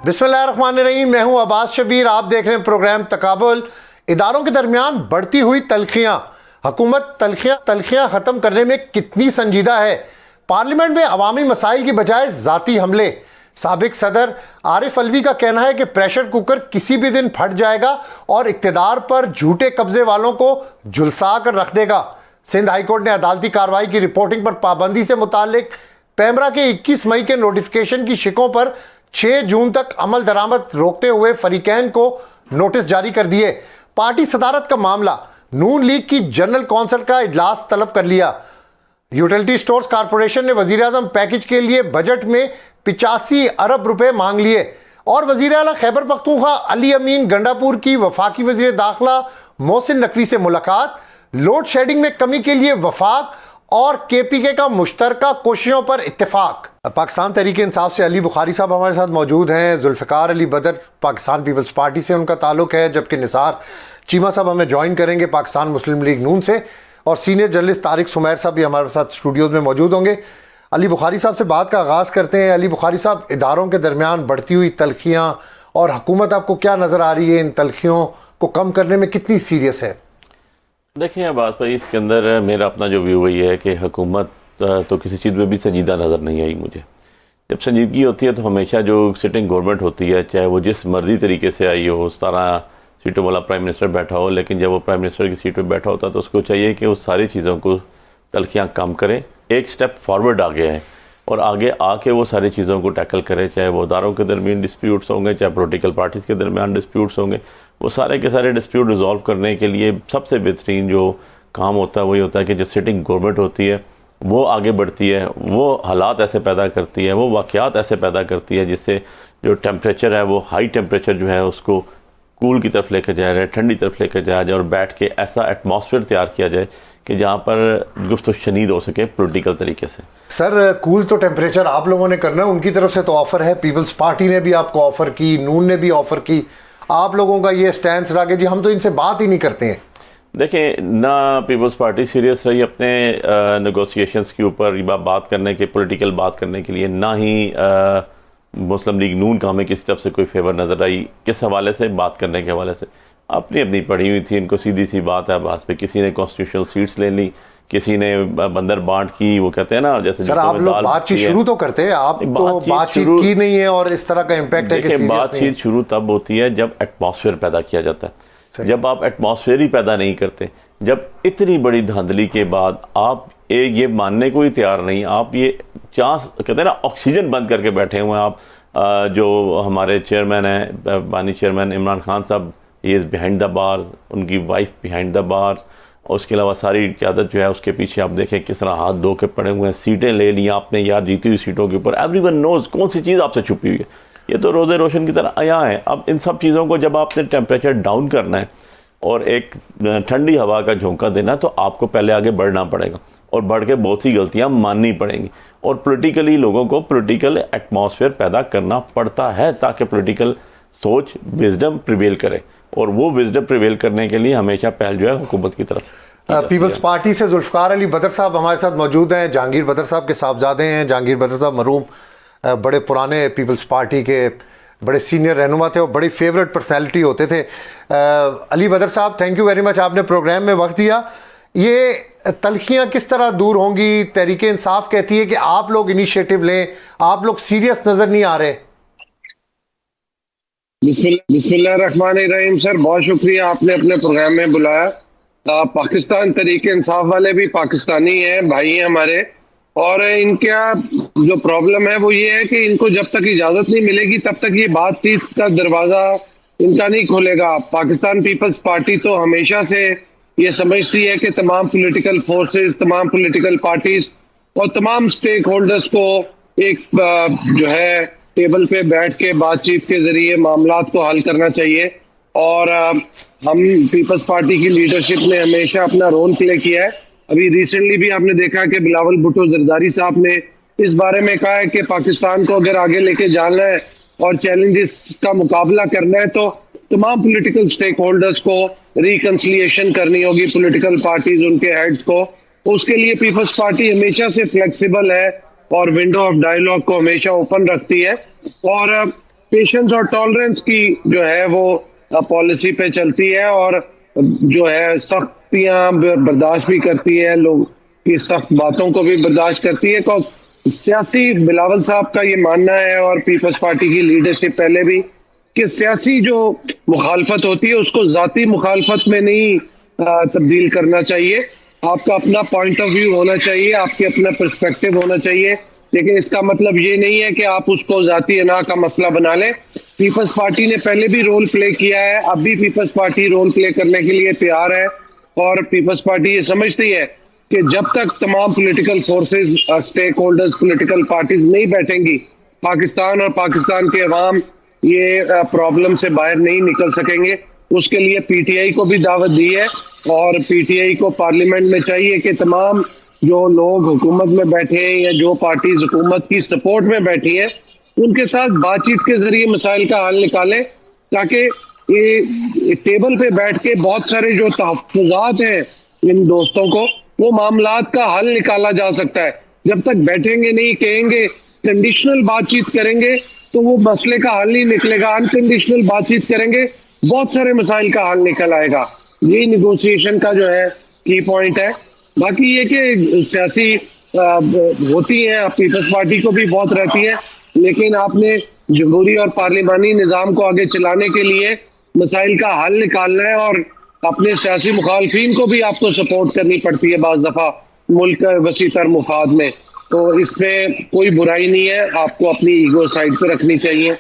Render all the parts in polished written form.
बिस्मिल्लाहिर्रहमानिर्रहीम। मैं हूं अब्बास शबीर। आप देख रहे हैं प्रोग्राम तकाबुल। इदारों के दरमियान बढ़ती हुई तलखियां, हुकूमत तलखियां ख़त्म करने में कितनी संजीदा है। पार्लियामेंट में अवामी मसाइल की बजाय ज़ाती हमले। साबिक सदर आरिफ अलवी का कहना है कि प्रेशर कुकर किसी भी दिन फट जाएगा और इक़्तिदार पर झूठे कब्जे वालों को झुलसा कर रख देगा। सिंध हाईकोर्ट ने अदालती कार्रवाई की रिपोर्टिंग पर पाबंदी से मुताल्लिक पैमरा के 21 मई के नोटिफिकेशन की शिकों पर 6 जून तक अमल दरामद रोकते हुए फरीकैन को नोटिस जारी कर दिए। पार्टी सदारत का मामला, नून लीग की जनरल कौंसिल का इजलास तलब कर लिया। यूटिलिटी स्टोर्स कॉरपोरेशन ने वजीर आज़म पैकेज के लिए बजट में 85 अरब रुपए मांग लिए। और वजीर आला खैबर पख्तूनख्वा अली अमीन गंडापुर की वफाकी वजीर दाखिला मोहसिन नकवी से मुलाकात। लोड शेडिंग में कमी के लिए वफाक और केपीके का मुश्तरका कोशिशों पर इत्तेफाक। पाकिस्तान तहरीक इंसाफ से अली बुखारी साहब हमारे साथ मौजूद हैं। जुल्फ़िकार अली बदर पाकिस्तान पीपल्स पार्टी से उनका ताल्लुक है, जबकि निसार चीमा साहब हमें ज्वाइन करेंगे पाकिस्तान मुस्लिम लीग नून से। और सीनियर जर्नलिस्ट तारिक सुमैर साहब भी हमारे साथ स्टूडियोज़ में मौजूद होंगे। अली बुखारी साहब से बात का आगाज़ करते हैं। अली बुखारी साहब, इदारों के दरमियान बढ़ती हुई तलखियाँ और हुकूमत आपको क्या नज़र आ रही है, इन तलखियों को कम करने में कितनी सीरियस है? देखिए अब्बास भाई, इसके अंदर मेरा अपना जो व्यू वही है कि हुकूमत तो किसी चीज़ में भी संजीदा नज़र नहीं आई मुझे। जब संजीदगी होती है तो हमेशा जो सिटिंग गवर्नमेंट होती है, चाहे वो जिस मर्जी तरीके से आई हो, 17 सीटों वाला प्राइम मिनिस्टर बैठा हो, लेकिन जब वो प्राइम मिनिस्टर की सीट पर बैठा होता है तो उसको चाहिए कि उस सारी चीज़ों को तलखियाँ कम करे, एक स्टेप फॉरवर्ड आ गया है और आगे आके वो सारी चीज़ों को टैकल करे। चाहे वो इदारों के दरमियान डिस्प्यूट्स होंगे, चाहे पोलिटिकल पार्टीज़ के दरमियान डिस्प्यूट्स होंगे, वो सारे के सारे डिस्प्यूट रिजॉल्व करने के लिए सबसे बेहतरीन जो काम होता है वही होता है कि जो सिटिंग गवर्नमेंट होती है वो आगे बढ़ती है, वो हालात ऐसे पैदा करती है, वो वाक़यात ऐसे पैदा करती है जिससे जो टेम्परेचर है वो हाई टेम्परेचर जो है उसको कूल की तरफ लेकर जाया जाए, ठंडी तरफ लेकर जाया जाए और बैठ के ऐसा एटमॉस्फेयर तैयार किया जाए कि जहाँ पर गुफ्तगू शनीद हो सके पॉलिटिकल तरीके से। सर, कूल तो टेम्परेचर आप लोगों ने करना है, उनकी तरफ से तो ऑफ़र है, पीपल्स पार्टी ने भी आपको ऑफ़र की, नून ने भी ऑफ़र की। आप लोगों का ये स्टैंड रहा कि जी हम तो इनसे बात ही नहीं करते हैं। देखें, ना पीपल्स पार्टी सीरियस रही अपने नेगोशिएशंस के ऊपर बात करने के, पॉलिटिकल बात करने के लिए, ना ही मुस्लिम लीग नून का हमें किसी तरफ से कोई फेवर नज़र आई। किस हवाले से? बात करने के हवाले से अपनी अपनी पढ़ी हुई थी। इनको सीधी सी बात है बात पे, किसी ने कॉन्स्टिट्यूशनल सीट्स ले ली, किसी ने बंदर बांट की, वो कहते हैं ना जैसे सर आप लोग बातचीत शुरू तो करते हैं, आप तो बातचीत की नहीं है और इस तरह का इम्पैक्ट है कि बातचीत शुरू तब होती है जब एटमॉस्फेयर पैदा किया जाता है। जब आप एटमॉस्फेयर ही पैदा नहीं करते, जब इतनी बड़ी धांधली के बाद आप ये मानने को ही तैयार नहीं, आप ये चांस कहते हैं ना ऑक्सीजन बंद करके बैठे हुए हैं। आप जो हमारे चेयरमैन हैं, बानी चेयरमैन इमरान खान साहब, he is behind the bar, उनकी वाइफ बिहाइंड द बार, और उसके अलावा सारी क़यादत जो है उसके पीछे आप देखें किस तरह हाथ धो के पड़े हुए हैं। सीटें ले ली आपने यार, जीती हुई सीटों के ऊपर, एवरीवन नोज़ कौन सी चीज़ आपसे छुपी हुई है, ये तो रोज़े रोशन की तरह आया है। अब इन सब चीज़ों को जब आपने टेम्परेचर डाउन करना है और एक ठंडी हवा का झोंका देना है तो आपको पहले आगे बढ़ना पड़ेगा और बढ़ के बहुत सी गलतियाँ माननी पड़ेंगी और पोलिटिकली लोगों को पोलिटिकल एटमॉस्फेयर पैदा करना पड़ता है ताकि पोलिटिकल सोच, विजडम प्रिवेल करे, और वो विजडम प्रिवेल करने के लिए हमेशा पहल जो है हुकूमत की तरफ। पीपल्स पार्टी से जुल्फ़िकार अली बदर साहब हमारे साथ मौजूद हैं। जहांगीर बदर साहब के साहबजादे हैं। जहांगीर बदर साहब मरूम बड़े पुराने पीपल्स पार्टी के बड़े सीनियर रहनुमा थे और बड़ी फेवरेट पर्सनैलिटी होते थे। अली बदर साहब, थैंक यू वेरी मच, आपने प्रोग्राम में वक्त दिया। ये तलखियाँ किस तरह दूर होंगी? तहरीक इंसाफ कहती है कि आप लोग इनिशिएटिव लें, आप लोग सीरियस नज़र नहीं आ रहे। बिस्मिल्लाहिर्रहमानिर्रहीम। सर बहुत शुक्रिया, आपने अपने प्रोग्राम में बुलाया। पाकिस्तान तहरीक इंसाफ वाले भी पाकिस्तानी हैं, भाई हैं हमारे, और इनका जो प्रॉब्लम है वो ये है कि इनको जब तक इजाज़त नहीं मिलेगी तब तक ये बातचीत का दरवाज़ा इनका नहीं खुलेगा। पाकिस्तान पीपल्स पार्टी तो हमेशा से ये समझती है कि तमाम पॉलिटिकल फोर्सेस, तमाम पॉलिटिकल पार्टीज और तमाम स्टेक होल्डर्स को एक जो है टेबल पे बैठ के बातचीत के जरिए मामलात को हल करना चाहिए। और हम पीपल्स पार्टी की लीडरशिप ने हमेशा अपना रोल प्ले किया है। अभी रिसेंटली भी आपने देखा कि बिलावल भुट्टो जरदारी साहब ने इस बारे में कहा है कि पाकिस्तान को अगर आगे लेके जाना है और चैलेंजेस का मुकाबला करना है तो तमाम पॉलिटिकल स्टेक होल्डर्स को रिकंसिलिएशन करनी होगी पॉलिटिकल पार्टीज उनके हेड्स को, उसके लिए पीपल्स पार्टी हमेशा से फ्लेक्सिबल है और विंडो ऑफ डायलॉग को हमेशा ओपन रखती है और पेशेंस और टॉलरेंस की जो है वो पॉलिसी पे चलती है और जो है सख्तियां बर्दाश्त भी करती है, लोग की सख्त बातों को भी बर्दाश्त करती है। बिकॉज सियासी बिलावल साहब का ये मानना है और पीपल्स पार्टी की लीडरशिप पहले भी कि सियासी जो मुखालफत होती है उसको जाती मुखालफत में नहीं तब्दील करना चाहिए। आपका अपना पॉइंट ऑफ व्यू होना चाहिए, आपके अपना पर्सपेक्टिव होना चाहिए, लेकिन इसका मतलब ये नहीं है कि आप उसको जाती अना का मसला बना लें। पीपल्स पार्टी ने पहले भी रोल प्ले किया है, अब भी पीपल्स पार्टी रोल प्ले करने के लिए तैयार है और पीपल्स पार्टी ये समझती है कि जब तक तमाम political forces, stakeholders, political parties नहीं बैठेंगी, पाकिस्तान और पाकिस्तान के अवाम ये प्रॉब्लम से बाहर नहीं निकल सकेंगे। उसके लिए पीटीआई को भी दावत दी है और पीटीआई को पार्लियामेंट में चाहिए कि तमाम जो लोग हुकूमत में बैठे हैं या जो पार्टीज हुकूमत की सपोर्ट में बैठी हैं उनके साथ बातचीत के जरिए मसाइल का हल निकालें, ताकि ये टेबल पे बैठ के बहुत सारे जो तहफ़्फ़ुज़ात हैं इन दोस्तों को, वो मामलात का हल निकाला जा सकता है। जब तक बैठेंगे नहीं, कहेंगे कंडीशनल बातचीत करेंगे तो वो मसले का हल नहीं निकलेगा। अनकंडीशनल बातचीत करेंगे बहुत सारे मसाइल का हल निकल आएगा। यही निगोशिएशन का जो है की पॉइंट है। बाकी ये कि सियासी होती है, पीपल्स पार्टी को भी बहुत रहती है, लेकिन आपने जमहूरी और पार्लिमानी निज़ाम को आगे चलाने के लिए मसाइल का हल निकालना है और अपने सियासी मुखालफीन को भी आपको सपोर्ट करनी पड़ती है बाज़ दफ़ा मुल्क वसी तर मुफाद में। तो इसमें कोई बुराई नहीं है, आपको अपनी ईगो साइड पे रखनी चाहिए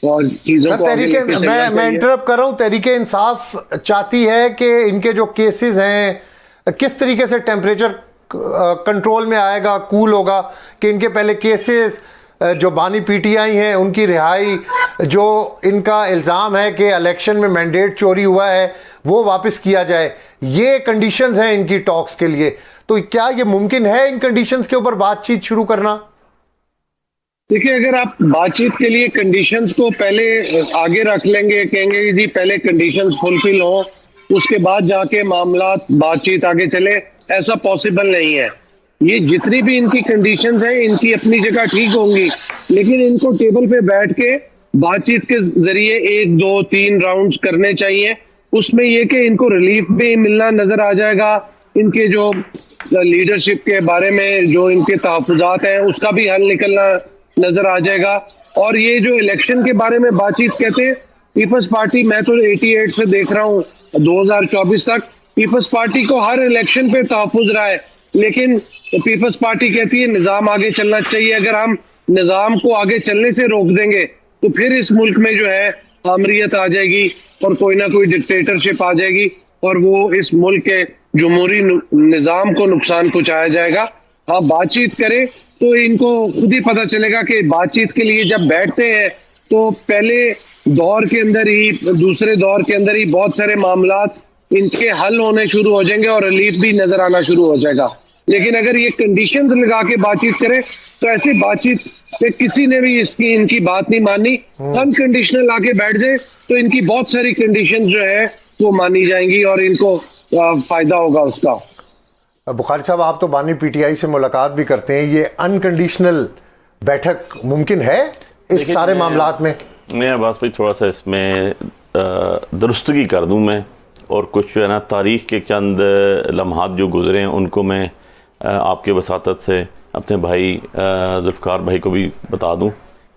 और चीज़ों सर, को आगे लेके चलना मैं चाहिए। इंटरप्ट कर रहा हूँ। तहरीक इंसाफ चाहती है कि इनके जो केसेस हैं किस तरीके से टेम्परेचर कंट्रोल में आएगा, कूल होगा, कि इनके पहले केसेस जो बानी पीटीआई हैं उनकी रिहाई, जो इनका इल्ज़ाम है कि इलेक्शन में मैंडेट चोरी हुआ है वो वापस किया जाए। ये कंडीशंस हैं इनकी टॉक्स के लिए। तो क्या ये मुमकिन है इन कंडीशंस के ऊपर बातचीत शुरू करना? देखिए, अगर आप बातचीत के लिए कंडीशंस को पहले आगे रख लेंगे, कहेंगे कि जी पहले कंडीशंस फुलफिल हो उसके बाद जाके मामला बातचीत आगे चले, ऐसा पॉसिबल नहीं है। ये जितनी भी इनकी कंडीशंस हैं इनकी अपनी जगह ठीक होंगी, लेकिन इनको टेबल पे बैठ के बातचीत के जरिए 1, 2, 3 राउंड्स करने चाहिए। उसमें ये कि इनको रिलीफ भी मिलना नजर आ जाएगा, इनके जो लीडरशिप के बारे में जो इनके तहफ़्फ़ुज़ात हैं उसका भी हल निकलना नजर आ जाएगा। और ये जो इलेक्शन के बारे में बातचीत कहते हैं, पीपल्स पार्टी, मैं तो 88 से देख रहा हूँ 2024 तक पीपल्स पार्टी को हर इलेक्शन पे तहफ़्फ़ुज़ रहा है, लेकिन पीपल्स पार्टी कहती है निज़ाम आगे चलना चाहिए। अगर हम निज़ाम को आगे चलने से रोक देंगे तो फिर इस मुल्क में जो है आमरीत आ जाएगी और कोई ना कोई डिक्टेटरशिप आ जाएगी और वो इस मुल्क के जमहूरी निज़ाम को नुकसान पहुंचाया जाएगा। हाँ, बातचीत करें तो इनको खुद ही पता चलेगा कि बातचीत के लिए जब बैठते हैं तो पहले दौर के अंदर ही, दूसरे दौर के अंदर ही बहुत सारे मामलात इनके हल होने शुरू हो जाएंगे और रिलीफ भी नजर आना शुरू हो जाएगा। लेकिन अगर ये कंडीशंस लगा के बातचीत करें तो ऐसी बातचीत पे किसी ने भी इनकी बात नहीं मानी। अनकंडीशनल आके बैठ जाए तो इनकी बहुत सारी कंडीशंस जो है वो मानी जाएंगी और इनको फायदा होगा उसका। बुखारी साहब, आप तो बानी पीटीआई से मुलाकात भी करते हैं, ये अनकंडीशनल बैठक मुमकिन है इस सारे मामलात में? मैं बस भाई थोड़ा सा इसमें दुरुस्तगी कर दूं मैं, और कुछ जो है ना तारीख़ के चंद लम्हात जो गुजरे हैं उनको मैं आपके वसातत से अपने भाई जुल्फ़कार भाई को भी बता दूं।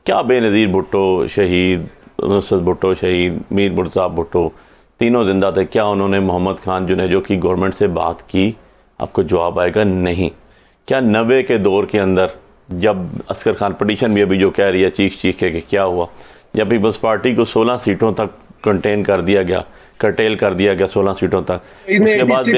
क्या बेनज़ीर भुट्टो शहीद, नुसरत भुट्टो शहीद, मीर मुर्तज़ा भुट्टो तीनों जिंदा थे। क्या उन्होंने मोहम्मद खान जुनेजो की गवर्नमेंट से बात की? आपको जवाब आएगा नहीं। क्या 90 के दौर के अंदर जब अस्कर खान पटिशन भी अभी जो कह रही है चीख के कि क्या हुआ, जब पीपल्स पार्टी को 16 सीटों तक कंटेन कर दिया गया, कर्टेल कर दिया गया 16 सीटों तक, उसके बाद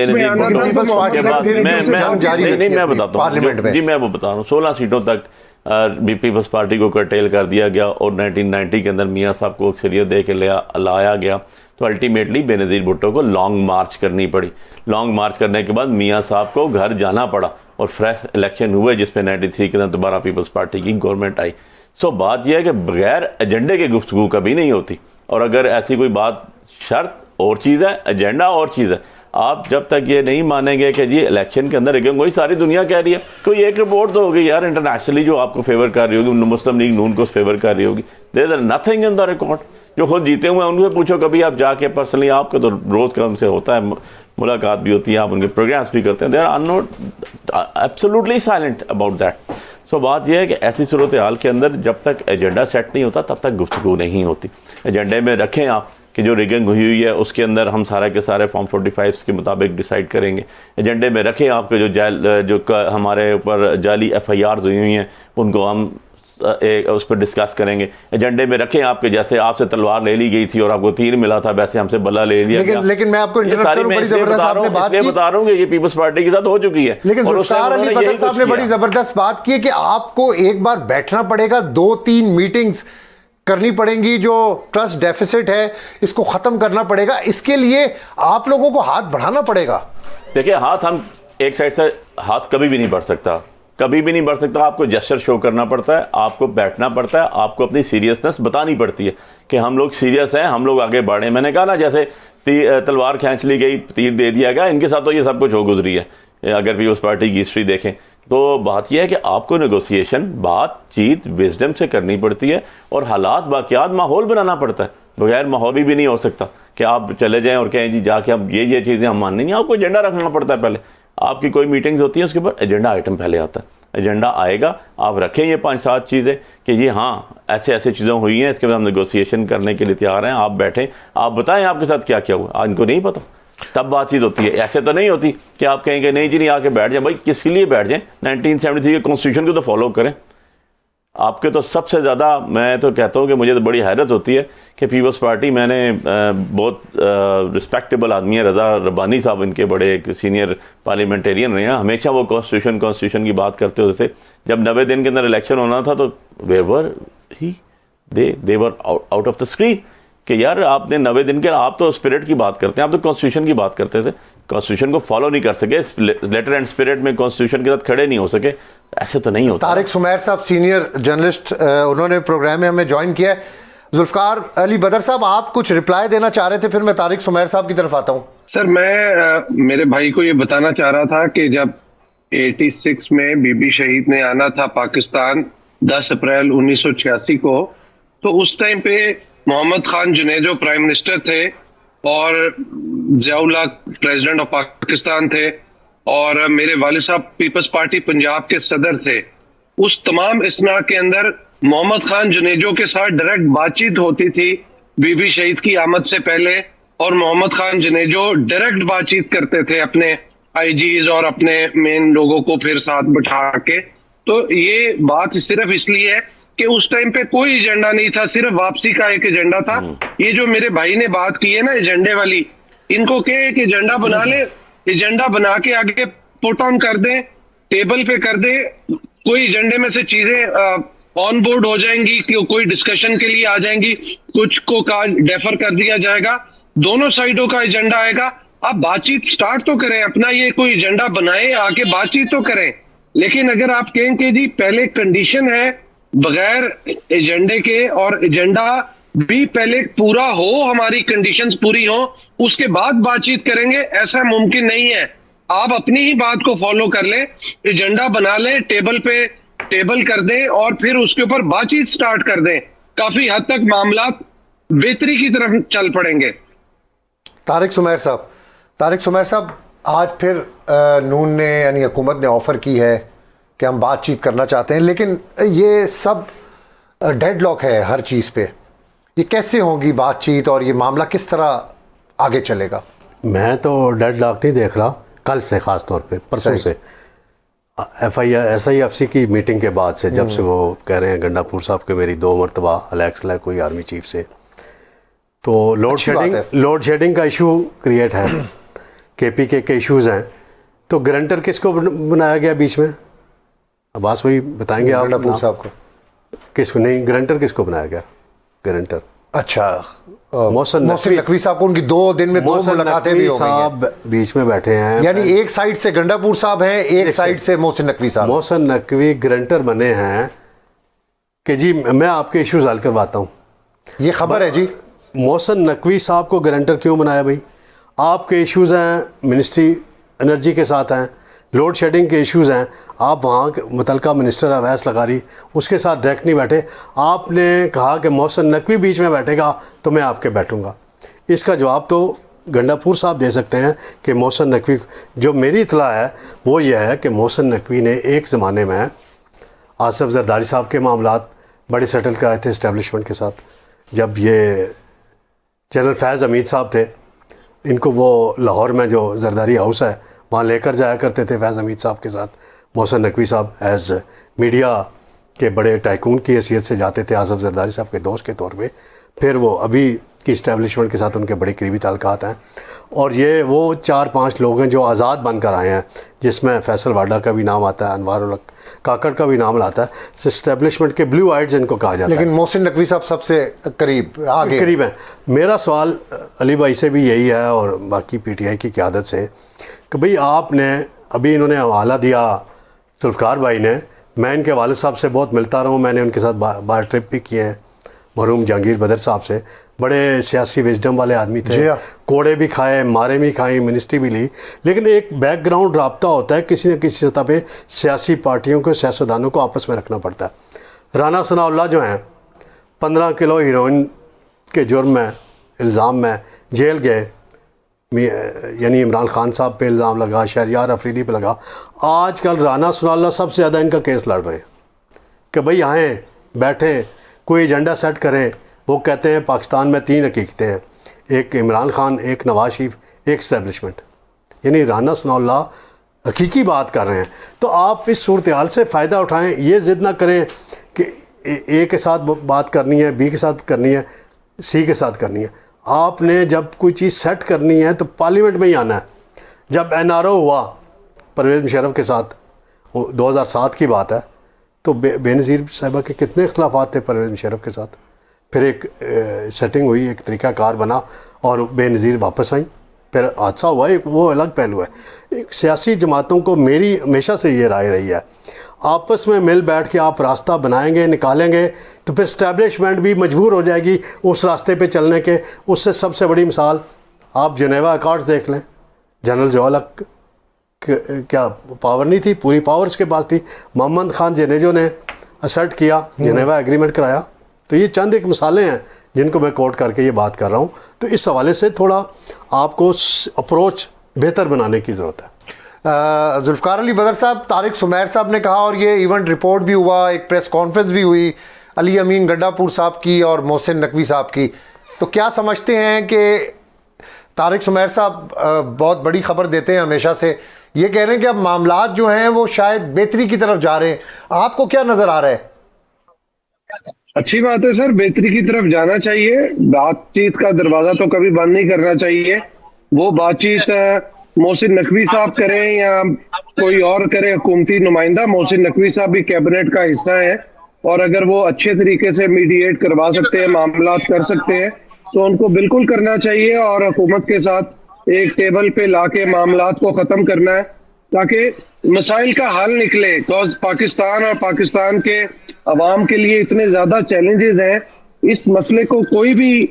मैं बताता हूँ जी, मैं वो बता रहा हूँ 16 सीटों तक पीपल्स पार्टी को कर्टेल कर दिया गया और 1990 के अंदर मियाँ साहब को अक्सरियत दे के लाया गया। तो अल्टीमेटली बेनज़ीर भुट्टो को लॉन्ग मार्च करनी पड़ी। लॉन्ग मार्च करने के बाद मियाँ साहब को घर जाना पड़ा और फ्रेश इलेक्शन हुए जिसमें 93 के अंदर दोबारा पीपल्स पार्टी की गवर्नमेंट आई। सो बात यह है कि बगैर एजेंडे के गुफ्तगू कभी नहीं होती, और अगर ऐसी कोई बात शर्त और चीज़ है, एजेंडा और चीज़ है। आप जब तक ये नहीं मानेंगे कि जी इलेक्शन के अंदर वही सारी दुनिया कह रही है, कोई एक रिपोर्ट तो होगी यार इंटरनेशनली जो आपको फेवर कर रही होगी, मुस्लिम लीग नून को फेवर कर रही होगी, there is nothing in the record. जो खुद जीते हुए हैं उनसे पूछो कभी आप जाके पर्सनली, आपको तो रोज़ का उनसे होता है, मुलाकात भी होती है, आप उनके प्रोग्राम्स भी करते हैं, they are not absolutely silent about that. So बात यह है कि ऐसी सूरत हाल के अंदर जब तक एजेंडा सेट नहीं होता तब तक गुफ्तगू नहीं होती। एजेंडे में रखें आप कि जो रिगिंग हुई है उसके अंदर हम सारे के सारे फॉर्म 45 के मुताबिक डिसाइड करेंगे। एजेंडे में रखें आपके जो हमारे ऊपर जाली FIRs हुई हैं उनको हम उस पर डिस्कस करेंगे। एजेंडे में रखें आपके जैसे आपसे तलवार ले ली गई थी और आपको तीर मिला था, वैसे हमसे बल्ला ले लिया गया। लेकिन मैं आपको ये सारी मैं इसलिए बता रहा हूँ कि ये पीपल्स पार्टी के साथ हो चुकी है। लेकिन जुल्फिकार अली भुट्टो साहब ने बड़ी जबरदस्त बात की है कि आपको एक बार बैठना पड़ेगा, 2-3 मीटिंग्स करनी पड़ेंगी, जो ट्रस्ट डेफिसिट है इसको खत्म करना पड़ेगा, इसके लिए आप लोगों को हाथ बढ़ाना पड़ेगा। देखिए हाथ, हम एक साइड से हाथ कभी भी नहीं बढ़ सकता, कभी भी नहीं बढ़ सकता। आपको जेस्चर शो करना पड़ता है, आपको बैठना पड़ता है, आपको अपनी सीरियसनेस बतानी पड़ती है कि हम लोग सीरियस हैं, हम लोग आगे बढ़े। मैंने कहा ना जैसे तलवार खींच ली गई, तीर दे दिया गया, इनके साथ तो ये सब कुछ हो गुजरी है। अगर भी उस पार्टी की हिस्ट्री देखें तो बात यह है कि आपको नेगोशिएशन, बातचीत विजडम से करनी पड़ती है और हालात वाक़यात माहौल बनाना पड़ता है। बगैर माहौल भी नहीं हो सकता कि आप चले जाएं और कहें जी जाके अब ये चीज़ें हम मान नहीं। आपको एजेंडा रखना पड़ता है। पहले आपकी कोई मीटिंग्स होती है उसके ऊपर एजेंडा आइटम पहले आता है, एजेंडा आएगा, आप रखें ये 5-7 चीज़ें कि ये हाँ ऐसे ऐसे चीज़ें हुई हैं, इसके बाद हम नेगोशिएशन करने के लिए तैयार हैं। आप बैठें, आप बताएं आपके साथ क्या क्या हुआ। इनको नहीं पता, तब बातचीत होती है। ऐसे तो नहीं होती कि आप कहेंगे नहीं जी नहीं आके बैठ जाए। भाई किसके लिए बैठ जाएं? 1973 के कॉन्स्टिट्यूशन को तो फॉलो करें। आपके तो सबसे ज़्यादा, मैं तो कहता हूँ कि मुझे तो बड़ी हैरत होती है कि पीपल्स पार्टी, मैंने बहुत रिस्पेक्टेबल आदमी है रज़ा रब्बानी साहब, इनके बड़े एक सीनियर पार्लियामेंटेरियन रहे हैं, हमेशा वो कॉन्स्टिट्यूशन की बात करते होते थे। जब 90 दिन के अंदर इलेक्शन होना था तो they were out of the screen कि यार आपने 90 दिन के, आप तो स्पिरिट की बात करते हैं, आप तो कॉन्स्टिट्यूशन की बात करते थे, कॉन्स्टिट्यूशन को फॉलो नहीं कर सके, लेटर एंड स्पिरिट में कॉन्स्टिट्यूशन के साथ खड़े नहीं हो सके। ऐसे तो नहीं होता। तारिक सुमैर साहब सीनियर जर्नलिस्ट, उन्होंने प्रोग्राम में हमें ज्वाइन किया है। जुल्फिकार अली बदर साहब, आप कुछ रिप्लाई देना चाह रहे थे, फिर मैं तारिक सुमैर साहब की तरफ आता हूँ। सर मैं मेरे भाई को ये बताना चाह रहा था कि जब 86 में बीबी शहीद ने आना था पाकिस्तान 10 अप्रैल 1986 को, तो उस टाइम पे मोहम्मद खान जुनेजो प्राइम मिनिस्टर थे और ज़ियाउल्लाह प्रेसिडेंट ऑफ पाकिस्तान थे और मेरे वालिद साहब पीपल्स पार्टी पंजाब के सदर थे। उस तमाम इसना के अंदर मोहम्मद खान जुनेजो के साथ डायरेक्ट बातचीत होती थी बीबी शहीद की आमद से पहले, और मोहम्मद खान जुनेजो डायरेक्ट बातचीत करते थे अपने IGs और अपने मेन लोगों को फिर साथ बिठा के। तो ये बात सिर्फ इसलिए है कि उस टाइम पे कोई एजेंडा नहीं था, सिर्फ वापसी का एक एजेंडा था। ये जो मेरे भाई ने बात की है ना एजेंडे वाली, इनको कहे कि एजेंडा बना ले, एजेंडा बना के आगे पुट ऑन कर दें, टेबल पे कर दें, कोई एजेंडे में से चीजें ऑन बोर्ड हो जाएंगी, कोई डिस्कशन के लिए आ जाएंगी, कुछ को डेफर कर दिया जाएगा, दोनों साइडों का एजेंडा आएगा। आप बातचीत स्टार्ट तो करें, अपना ये कोई एजेंडा बनाए, आके बातचीत तो करें। लेकिन अगर आप कहें कि जी पहले कंडीशन है बगैर एजेंडे के, और एजेंडा भी पहले पूरा हो, हमारी कंडीशंस पूरी हो, उसके बाद बातचीत करेंगे, ऐसा मुमकिन नहीं है। आप अपनी ही बात को फॉलो कर ले, एजेंडा बना ले, टेबल कर दें और फिर उसके ऊपर बातचीत स्टार्ट कर दें। काफी हद तक मामला बेहतरी की तरफ चल पड़ेंगे। तारिक सुमैर साहब, आज फिर नून ने यानी हुकूमत ने ऑफर की है कि हम बातचीत करना चाहते हैं, लेकिन ये सब डेडलॉक है हर चीज़ पे। ये कैसे होगी बातचीत और ये मामला किस तरह आगे चलेगा? मैं तो डेडलॉक नहीं देख रहा, कल से ख़ास तौर पे, परसों से SIFC की मीटिंग के बाद से, जब से वो कह रहे हैं गंडापुर साहब के मेरी 2 मरतबा अलेक्स है कोई आर्मी चीफ से, तो लोड शेडिंग का इशू क्रिएट है, KPK के इश्यूज़ हैं। तो गारंटर किसको बनाया गया बीच में? अब्बास वही बताएंगे आप गंडापुर साहब को। किसको नहीं, गारंटर किसको बनाया गया? गारंटर अच्छा, मोहसिन नकवी साहब को उनकी 2 दिन में 2 मुलाकातें भी हो गई हैं। साहब बीच में बैठे हैं, यानी एक साइड से गंडापुर साहब हैं, एक साइड से मोहसिन नकवी साहब। मोहसिन नकवी गारंटर बने हैं कि जी मैं आपके इश्यूज हल करवाता हूँ। ये खबर है जी, मोहसिन नकवी साहब को गारंटर क्यों बनाया भाई? आपके इश्यूज़ हैं मिनिस्ट्री एनर्जी के साथ हैं, लोड शेडिंग के इश्यूज़ हैं, आप वहाँ के मुतलका मिनिस्टर अवैस लगारी उसके साथ डायरेक्ट नहीं बैठे, आपने कहा कि मोहसिन नकवी बीच में बैठेगा तो मैं आपके बैठूँगा। इसका जवाब तो गंडापुर साहब दे सकते हैं कि मोहसिन नकवी, जो मेरी इतला है वो ये है कि मोहसिन नकवी ने एक ज़माने में आसिफ जरदारी साहब के मामलात बड़े सेटल कराए थे इस्टेब्लिशमेंट के साथ। जब ये जनरल फैज़ हमीद साहब थे, इनको वो लाहौर में जो जरदारी हाउस है वहाँ लेकर जाया करते थे फैज़ हमीद साहब के साथ। मोहसिन नकवी साहब एज़ मीडिया के बड़े टाइकून की हैसियत से जाते थे आसिफ जरदारी साहब के दोस्त के तौर पे। फिर वो अभी की इस्टेब्लिशमेंट के साथ उनके बड़े करीबी ताल्लुकात हैं। और ये वो 4-5 लोग हैं जो आज़ाद बनकर आए हैं, जिसमें फैसल वाडा का भी नाम आता है, अनवार उल हक काकड़ का भी नाम आता है। इस्टेब्लिशमेंट के ब्लू आइड्स इनको कहा जाता है। लेकिन मोहसिन नकवी साहब सबसे करीब हैं। मेरा सवाल अली भाई से भी यही है और बाकी PTI की क़यादत से कि भाई आपने अभी इन्होंने हवाला दिया जुल्फ़िकार भाई ने, मैं इनके वालिद साहब से बहुत मिलता रहा हूँ, मैंने उनके साथ बाहर ट्रिप भी किए हैं मरहूम जहांगीर बदर साहब से। बड़े सियासी विजडम वाले आदमी थे, कोड़े भी खाए, मारे भी खाए, मिनिस्ट्री भी ली। लेकिन एक बैकग्राउंड राब्ता होता है, किसी न किसी सतह पे सियासी पार्टियों को, सियासतदानों को आपस में रखना पड़ता है। राना सनाउल्लाह जो हैं 15 किलो हीरोइन के जुर्म में, इल्ज़ाम में जेल गए, यानी इमरान खान साहब पे इल्ज़ाम लगा, शहरयार अफरीदी पे लगा। आजकल राना सनाउल्लाह सबसे ज़्यादा इनका केस लड़ रहे हैं कि भाई आएँ बैठें, कोई एजेंडा सेट करें। वो कहते हैं पाकिस्तान में 3 हकीकतें हैं, एक इमरान खान, एक नवाज शरीफ, एक इस्टेब्लिशमेंट। यानी राना सनाउल्लाह हकीकी बात कर रहे हैं। तो आप इस सूरत हाल से फ़ायदा उठाएं, ये ज़िद ना करें कि ए के साथ बात करनी है, बी के साथ करनी है, सी के साथ करनी है। आपने जब कोई चीज़ सेट करनी है तो पार्लियामेंट में ही आना है। जब NRO हुआ परवेज़ मुशर्रफ के साथ, 2007 की बात है, तो बेनज़ीर साहिबा के कितने इख्तलाफात थे परवेज़ मुशर्रफ के साथ। फिर एक सेटिंग हुई, एक तरीक़ाकार बना और बेनज़ीर वापस आई, फिर हादसा हुआ। एक वो अलग पहलू है। एक सियासी जमातों को मेरी हमेशा से ये राय रही है, आपस में मिल बैठ के आप रास्ता बनाएंगे, निकालेंगे, तो फिर इस्टेब्लिशमेंट भी मजबूर हो जाएगी उस रास्ते पे चलने के। उससे सबसे बड़ी मिसाल आप जनेवा अकॉर्ड्स देख लें। जनरल ज़िया उल हक क्या पावर नहीं थी, पूरी पावर उसके पास थी। मोहम्मद खान जनेजो ने असर्ट किया, जनेवा एग्रीमेंट कराया। तो ये चंद एक मिसालें हैं जिनको मैं कोट करके ये बात कर रहा हूँ। तो इस हवाले से थोड़ा आपको अप्रोच बेहतर बनाने की ज़रूरत है। जुल्फ़िकार अली बदर साहब, तारिक सुमैर साहब ने कहा, और ये इवेंट रिपोर्ट भी हुआ, एक प्रेस कॉन्फ्रेंस भी हुई अली अमीन गंडापुर साहब की और मोहसिन नकवी साहब की। तो क्या समझते हैं कि तारिक सुमैर साहब बहुत बड़ी खबर देते हैं हमेशा से, ये कह रहे हैं कि अब मामलात जो हैं वो शायद बेहतरी की तरफ जा रहे हैं। आपको क्या नज़र आ रहा है? अच्छी बात है सर, बेहतरी की तरफ जाना चाहिए। बातचीत का दरवाजा तो कभी बंद नहीं करना चाहिए। वो बातचीत मोहसिन नकवी साहब करें या कोई और करे, हुकूमती नुमाइंदा, मोहसिन नकवी साहब भी कैबिनेट का हिस्सा है, और अगर वो अच्छे तरीके से मीडिएट करवा सकते हैं, मामलात कर सकते हैं, तो उनको बिल्कुल करना चाहिए और हुकूमत के साथ एक टेबल पे लाके मामलात को ख़त्म करना है, ताकि मसाइल का हल निकले। बिकॉज पाकिस्तान और पाकिस्तान के अवाम के लिए इतने ज़्यादा चैलेंजेस हैं, इस मसले को कोई भी,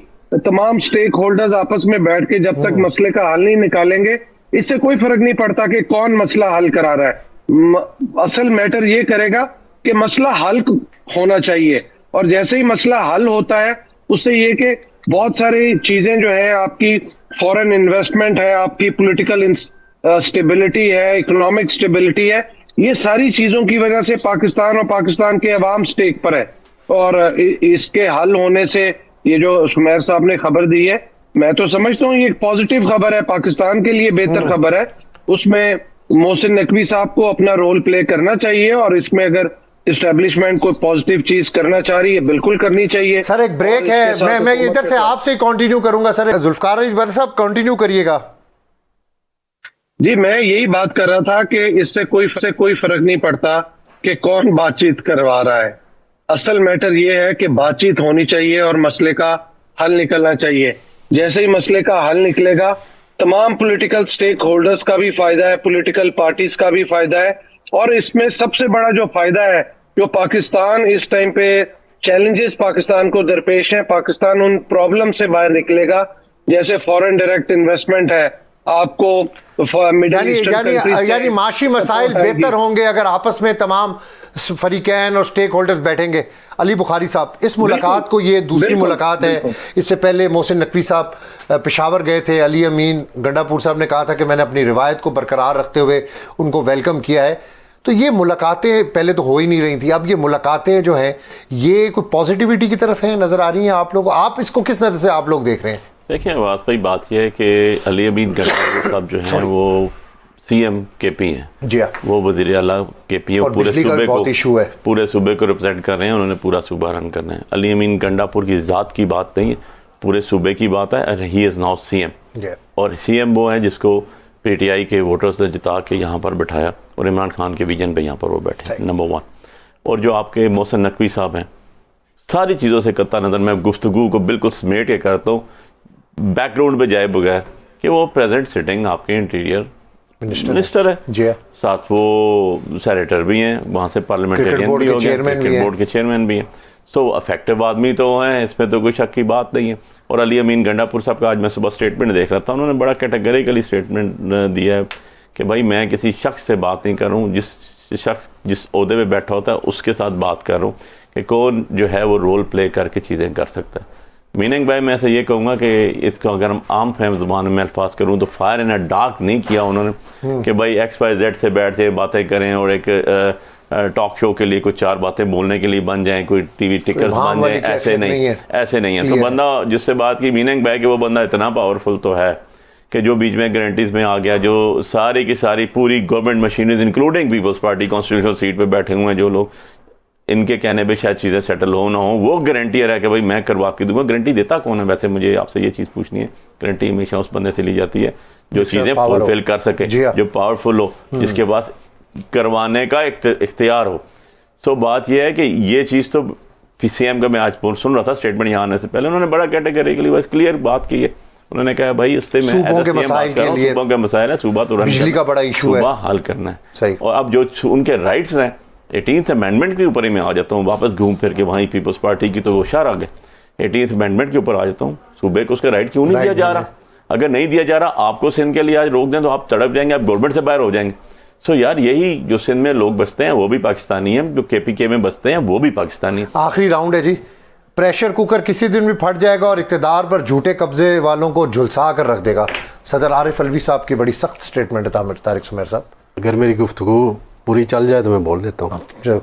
तमाम स्टेक होल्डर्स आपस में बैठ के जब तक मसले का हल नहीं निकालेंगे, इससे कोई फर्क नहीं पड़ता कि कौन मसला हल करा रहा है। असल मैटर ये करेगा कि मसला हल होना चाहिए, और जैसे ही मसला हल होता है उससे ये कि बहुत सारी चीजें जो है, आपकी फॉरेन इन्वेस्टमेंट है, आपकी पॉलिटिकल स्टेबिलिटी है, इकोनॉमिक स्टेबिलिटी है, ये सारी चीजों की वजह से पाकिस्तान और पाकिस्तान के अवाम स्टेक पर है। और इसके हल होने से ये जो सुमैर साहब ने खबर दी है, मैं तो समझता हूँ ये एक पॉजिटिव खबर है, पाकिस्तान के लिए बेहतर खबर है। उसमें मोहसिन नकवी साहब को अपना रोल प्ले करना चाहिए, और इसमें अगर इस्टेब्लिशमेंट कोई पॉजिटिव चीज करना चाह रही है, बिल्कुल करनी चाहिए। सर एक ब्रेक है, मैं इधर से आपसे कंटिन्यू करूंगा। सर जुल्फ़िकार अली बदर साहब कंटिन्यू करिएगा। जी, मैं यही बात कर रहा था कि इससे कोई फर्क नहीं पड़ता कि कौन बातचीत करवा रहा है। असल मैटर ये है कि बातचीत होनी चाहिए और मसले का हल निकलना चाहिए। जैसे ही मसले का हल निकलेगा, तमाम पॉलिटिकल स्टेक होल्डर्स का भी फायदा है, पॉलिटिकल पार्टीज का भी फायदा है, और इसमें सबसे बड़ा जो फायदा है, जो पाकिस्तान इस टाइम पे चैलेंजेस पाकिस्तान को दरपेश हैं। पाकिस्तान उन प्रॉब्लम से बाहर निकलेगा, जैसे फॉरेन डायरेक्ट इन्वेस्टमेंट है, आपको यानी माशी मसाइल बेहतर होंगे अगर आपस में तमाम फरीकैन और स्टेक होल्डर्स बैठेंगे। अली बुखारी साहब, इस मुलाकात को, ये दूसरी मुलाकात है, इससे पहले मोहसिन नकवी साहब पेशावर गए थे, अली अमीन गंडापुर साहब ने कहा था कि मैंने अपनी रिवायत को बरकरार रखते हुए उनको वेलकम किया है। तो ये मुलाकातें पहले तो हो ही नहीं रही थी, अब ये मुलाकातें जो हैं ये कोई पॉजिटिविटी की तरफ है नज़र आ रही हैं आप लोग? आप इसको किस तरह से आप लोग देख रहे हैं? देखिए आवाज़ भाई, बात यह है कि अली अमीन गंडापुर साहब जो हैं वो सीएम केपी हैं, जी हाँ, वो वज़ीर आला केपी हैं, और पूरे सूबे को इशू है, पूरे सूबे को रिप्रेजेंट कर रहे हैं, उन्होंने पूरा सूबा रन करना है। अली अमीन गंडापुर की ज़ात की बात नहीं है, पूरे सूबे की बात है। ही इज़ नाउ सीएम, और सीएम वो है जिसको पीटीआई के वोटर्स ने जिता के यहाँ पर बिठाया और इमरान खान के विजन पे यहाँ पर वो बैठे, नंबर 1। और जो आपके मोहसिन नकवी साहब हैं, सारी चीज़ों से कत्ता नज़र मैं गुफ्तगू को बिल्कुल समेट के करता हूँ, बैकग्राउंड पे जाए बगैर, कि वो प्रेजेंट सिटिंग आपके इंटीरियर मिनिस्टर है जी, साथ वो सेनेटर भी हैं, वहाँ से पार्लियामेंटेरियन भी हो गए, क्रिकेट बोर्ड के चेयरमैन भी हैं। सो अफेक्टिव आदमी तो हैं, इसमें तो कोई शक की बात नहीं है। और अली अमीन गंडापुर साहब का आज मैं सुबह स्टेटमेंट देख रहा था, उन्होंने बड़ा कैटेगरिकली स्टेटमेंट दिया है कि भाई मैं किसी शख्स से बात नहीं कर रहा हूँ, जिस शख्स जिस ओहदे पे बैठा होता है उसके साथ बात कर रहा हूँ कि कौन जो है वो रोल प्ले करके चीज़ें कर सकता है। मीनिंग भाई मैं ऐसे ये कहूँगा कि इसको अगर हम आम फहम ज़ुबान में अल्फाज करूँ तो फायर इन अ डार्क नहीं किया उन्होंने कि भाई XYZ से बैठ के बातें करें और एक टॉक शो के लिए कुछ 4 बातें बोलने के लिए बन जाएं, कोई टीवी टिकर्स बन जाएं, ऐसे नहीं है, ऐसे नहीं है। तो बंदा जिससे बात की मीनिंग भाई कि वो बंदा इतना पावरफुल तो है कि जो बीच में गारंटीज में आ गया, जो सारी की सारी पूरी government machineries including People's Party constitutional seat पे बैठे हुए हैं जो लोग, इनके कहने पे शायद चीज़ें सेटल हो ना हो, वो गारंटियर है कि भाई मैं करवा के दूंगा। गारंटी देता कौन है? वैसे मुझे आपसे ये चीज़ पूछनी है। गारंटी हमेशा उस बंदे से ली जाती है जो चीज़ें फुलफिल कर सके, जो पावरफुल हो, जिसके पास करवाने का इख्तियार हो। सो बात यह है कि ये चीज़ तो CM का मैं आज सुन रहा था स्टेटमेंट यहाँ आने से पहले, उन्होंने बड़ा कैटेगरिकली बस क्लियर बात की है। उन्होंने कहा भाई इससे मैं सूबों के मसाइल के लिए, सूबों के मसाइल है, सूबा तो बिजली का बड़ा इशू है, हल करना है सही। और अब जो उनके राइट्स हैं 18th अमेंडमेंट के ऊपर ही मैं आ जाता हूँ, वापस घूम फिर के वहीं पीपल्स पार्टी की तो वो शर आ गए। 18th अमेंडमेंट के ऊपर आ जाता हूँ, सूबे को उसका राइट क्यों नहीं दिया जा रहा? अगर नहीं दिया जा रहा, आपको सिंध के लिए आज रोक दें तो आप तड़प जाएंगे, आप गवर्नमेंट से बाहर हो जाएंगे। सो यार यही जो सिंध में लोग बसते हैं वो भी पाकिस्तानी हैं, जो KPK में बसते हैं वो भी पाकिस्तानी हैं। आखिरी राउंड है जी, प्रेशर कुकर किसी दिन भी फट जाएगा और इक़्तिदार पर झूठे कब्जे वालों को झुलसा कर रख देगा। सदर आरिफ अलवी साहब की बड़ी सख्त स्टेटमेंट है तारिक सुमेर साहब। अगर मेरी गुफ्तगू पूरी चल जाए तो मैं बोल देता हूँ।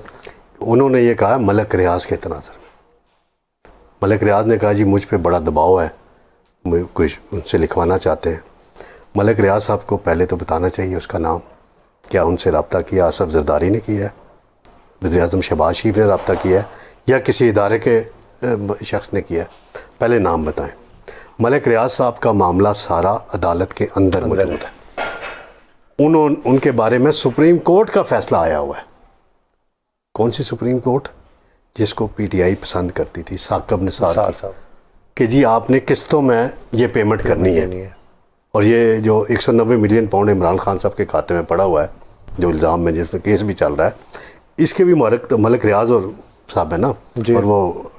उन्होंने ये कहा मलिक रियाज के तनाज़ुर में, मलिक रियाज ने कहा जी मुझ पे बड़ा दबाव है, कुछ उनसे लिखवाना चाहते हैं। मलिक रियाज साहब को पहले तो बताना चाहिए उसका नाम, क्या उनसे रब्ता किया आसफ जरदारी ने किया है, वज़ीर-ए-आज़म शहबाज शरीफ ने रब्ता किया है, या किसी इदारे के शख्स ने किया है? पहले नाम बताएं। मलिक रियाज साहब का मामला सारा अदालत के अंदर मौजूद है। उनके बारे में सुप्रीम कोर्ट का फैसला आया हुआ है। कौन सी सुप्रीम कोर्ट? जिसको PTI पसंद करती थी, साकिब निसार कि जी आपने किस्तों में ये पेमेंट करनी है। और ये जो 190 मिलियन पाउंड इमरान खान साहब के खाते में पड़ा हुआ है, जो इल्ज़ाम में जिसमें केस भी चल रहा है, इसके भी मलिक रियाज और साहब है ना, और वो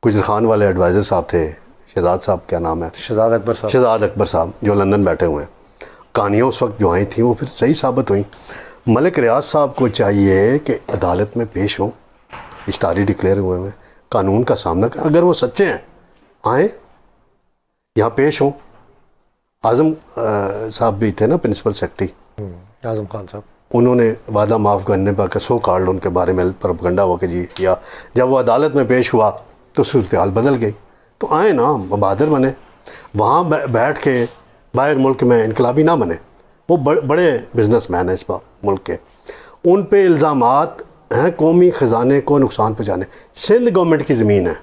गुजर खान वाले एडवाइज़र साहब थे, शहजाद साहब, क्या नाम है, शहजाद अकबर साहब जो लंदन बैठे हुए हैं। कहानियाँ उस वक्त जो आई थी वो फिर सही साबित हुई। मलिक रियाज साहब को चाहिए कि अदालत में पेश हों, इश्तारी डिक्लेयर हुए हैं, कानून का सामना करें। अगर वो सच्चे हैं आए यहाँ पेश हों। आज़म साहब भी थे ना प्रिंसिपल सेक्रेटरी, आज़म खान साहब, उन्होंने वादा माफ़ करने पर सो कार्ड उनके बारे में प्रोपगंडा हुआ कि जी, या जब वो अदालत में पेश हुआ तो सूरत हाल बदल गई। तो आए ना, बहादुर बने, वहाँ बैठ के बाहर मुल्क में इनकलाबी ना बने। वो बड़े बिजनेसमैन हैं इस मुल्क के, उन पे इल्ज़ामात हैं कौमी ख़जाने को नुकसान पहुँचाने। सिंध गवर्नमेंट की ज़मीन है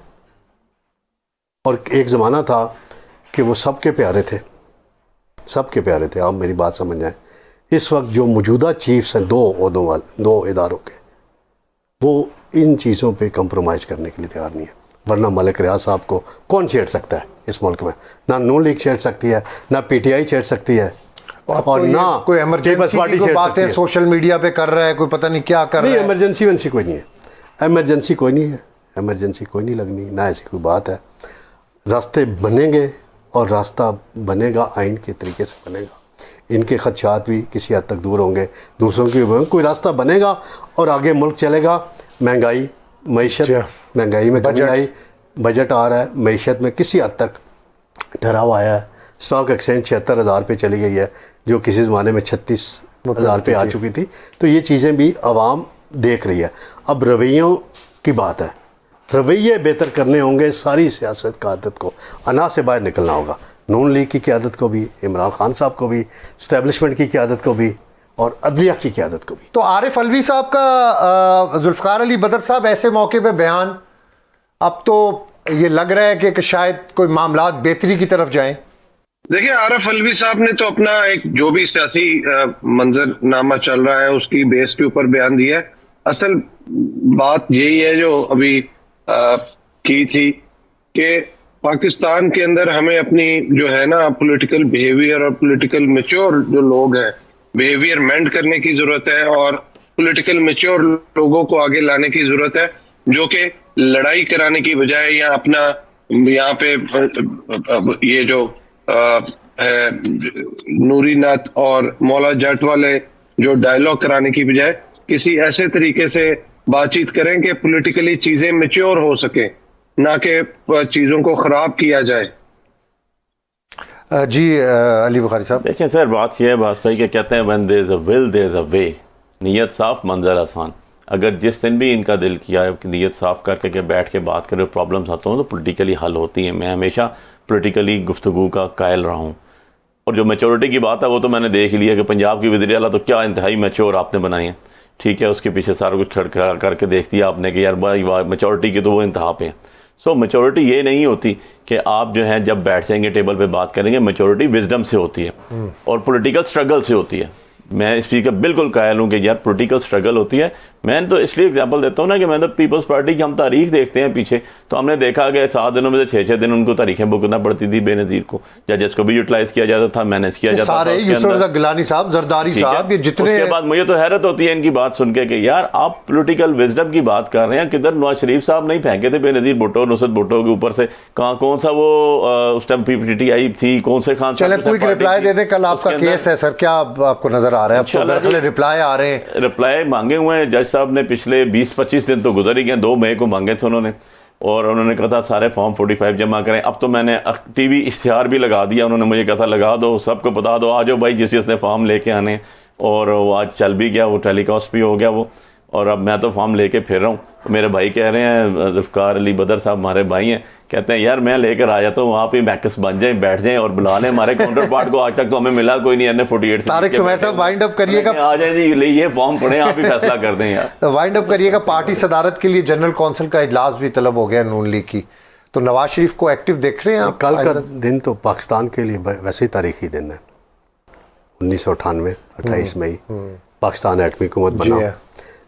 और एक ज़माना था कि वो सबके प्यारे थे, सबके प्यारे थे। आप मेरी बात समझ जाएं। इस वक्त जो मौजूदा चीफ्स हैं दो इदारों के, वो इन चीज़ों पे कंप्रोमाइज़ करने के लिए तैयार नहीं है। वरना मलिक रियाज साहब को कौन छेड़ सकता है इस मुल्क में? ना नून लीग छेड़ सकती है, ना PTI छेड़ सकती है, और ना कोई इमरजेंसी की बातें सोशल मीडिया पे कर रहा है, कोई पता नहीं क्या कर रहा है। इमरजेंसी कोई नहीं है, इमरजेंसी कोई नहीं है। इमरजेंसी कोई नहीं लगनी, ना ऐसी कोई बात है। रास्ते बनेंगे और रास्ता बनेगा आइन के तरीके से बनेगा। इनके खदशात भी किसी हद तक दूर होंगे, दूसरों की भी होंगे। कोई रास्ता बनेगा और आगे मुल्क चलेगा। महंगाई, मईशत, महंगाई में कमी आई, बजट आ रहा है, मईशत में किसी हद तक ठहराव आया है। स्टॉक एक्सचेंज 76,000 पे चली गई है, जो किसी ज़माने में 36,000 पे आ चुकी थी। तो ये चीज़ें भी आवाम देख रही है। अब रवैयों की बात है, रवैये बेहतर करने होंगे। सारी सियासत का आदत को अना से बाहर निकलना होगा। नून लीग की क़यादत को भी, इमरान खान साहब को भी, इस्टेब्लिशमेंट की क़यादत को भी और अदलिया की क़यादत को भी। तो आरिफ अलवी साहब का जुल्फ़िकार अली बदर साहब ऐसे मौके पे बयान, अब तो ये लग रहा है कि शायद कोई मामलात बेहतरी की तरफ जाएं। देखिए, आरिफ अलवी साहब ने तो अपना एक जो भी सियासी मंजरनामा चल रहा है उसकी बेस के ऊपर बयान दिया है। असल बात यही है जो अभी की थी कि पाकिस्तान के अंदर हमें अपनी जो है ना पॉलिटिकल बिहेवियर और पॉलिटिकल मैच्योर जो लोग हैं बिहेवियर मेंड करने की जरूरत है और पॉलिटिकल मैच्योर लोगों को आगे लाने की जरूरत है, जो कि लड़ाई कराने की बजाय या अपना यहाँ पे ये जो है नूरी नाथ और मौला जट वाले जो डायलॉग कराने की बजाय किसी ऐसे तरीके से बातचीत करें कि पॉलिटिकली चीजें मैच्योर हो सके, ना कि चीजों को खराब किया जाए। जी अली बुखारी साहब। देखिए सर, बात यह है भाजपा के कहते हैं when there is a will there is a way. नीयत साफ, मंजर आसान। अगर जिस दिन भी इनका दिल किया है कि नीयत साफ करके के बैठ के बात करें, प्रॉब्लम्स आते हो तो पॉलिटिकली हल होती हैं। मैं हमेशा पॉलिटिकली गुफ्तगू का कायल रहा हूँ। और जो मैच्योरिटी की बात है वो तो मैंने देख लिया कि पंजाब की वज़ीर आला तो क्या इंतहाई मैच्योर आपने बनाई है। ठीक है, उसके पीछे सारा कुछ खड़ा करके देख दिया आपने कि यार भाई मैच्योरिटी की तो वो इंतहा पे है। सो मैच्योरिटी ये नहीं होती कि आप जो है जब बैठ जाएंगे टेबल पे बात करेंगे। मैच्योरिटी विजडम से होती है और पॉलिटिकल स्ट्रगल से होती है। मैं इस चीज़ का बिल्कुल कायल हूँ कि यार पॉलिटिकल स्ट्रगल होती है। मैं तो इसलिए एग्जांपल देता हूँ ना कि मैं तो पीपल्स पार्टी की हम तारीख देखते हैं पीछे, तो हमने देखा कि 7 दिनों में से 6 दिन उनको तारीखें भुगतना पड़ती थी बेनज़ीर को। जजेस को भी यूटिलाइज किया जाता था, मैनेज किया जाता था। यूसुफ गिलानी साहब, जरदारी साहब, ये जितने। उसके बाद मुझे तो हैरत होती है इनकी बात सुन के कि यार आप पॉलिटिकल विजडम की बात कर रहे हैं। किधर नवाज शरीफ साहब नहीं फेंके थे बेनज़ीर भुट्टो, नुसरत भुट्टो के ऊपर से? कहाँ कौन सा वो उस टाइम PTI थी, कौन से खान? चले क्विक रिप्लाई दे दें। कल आपका केस है सर, क्या आपको नजर आ रहा है? अब तो रिप्लाई आ रहे हैं, रिप्लाई मांगे हुए हैं। जज साहब ने पिछले 20-25 दिन तो गुजर ही गए। 2 मई को मांगे थे उन्होंने और उन्होंने कहा था सारे फॉर्म 45 जमा करें। अब तो मैंने टीवी इश्तिहार भी लगा दिया। उन्होंने मुझे कहा था लगा दो, सबको बता दो, आ जाओ भाई जिसने फॉर्म लेके आने। और वो आज चल भी गया, वो टेलीकास्ट भी हो गया वो। और अब मैं तो फॉर्म लेके फिर रहा हूँ। मेरे भाई कह रहे हैं, जुल्फ़िकार अली बदर साहब हमारे भाई हैं, कहते हैं यार मैं लेकर आ जाता हूँ, वहाँ पे मैकस बन जाए, बैठ जाएं और बुला लें हमारे काउंटर पार्ट को। आज तक तो हमें मिला कोई नहीं। N48 तारिक सुमैर साहब वाइंड अप करिएगा। आ जाए जी, ले ये फॉर्म पढ़े, आप ही फैसला कर दें यार। वाइंड अप करिएगा। पार्टी सदारत के लिए जनरल कौंसिल का इजलास भी तलब हो गया नून लीग की, तो नवाज शरीफ को एक्टिव देख रहे हैं आप? कल का दिन तो पाकिस्तान के लिए वैसे ही तारीखी दिन है। 1998 28 मई पाकिस्तान एटमी हुकूमत बना।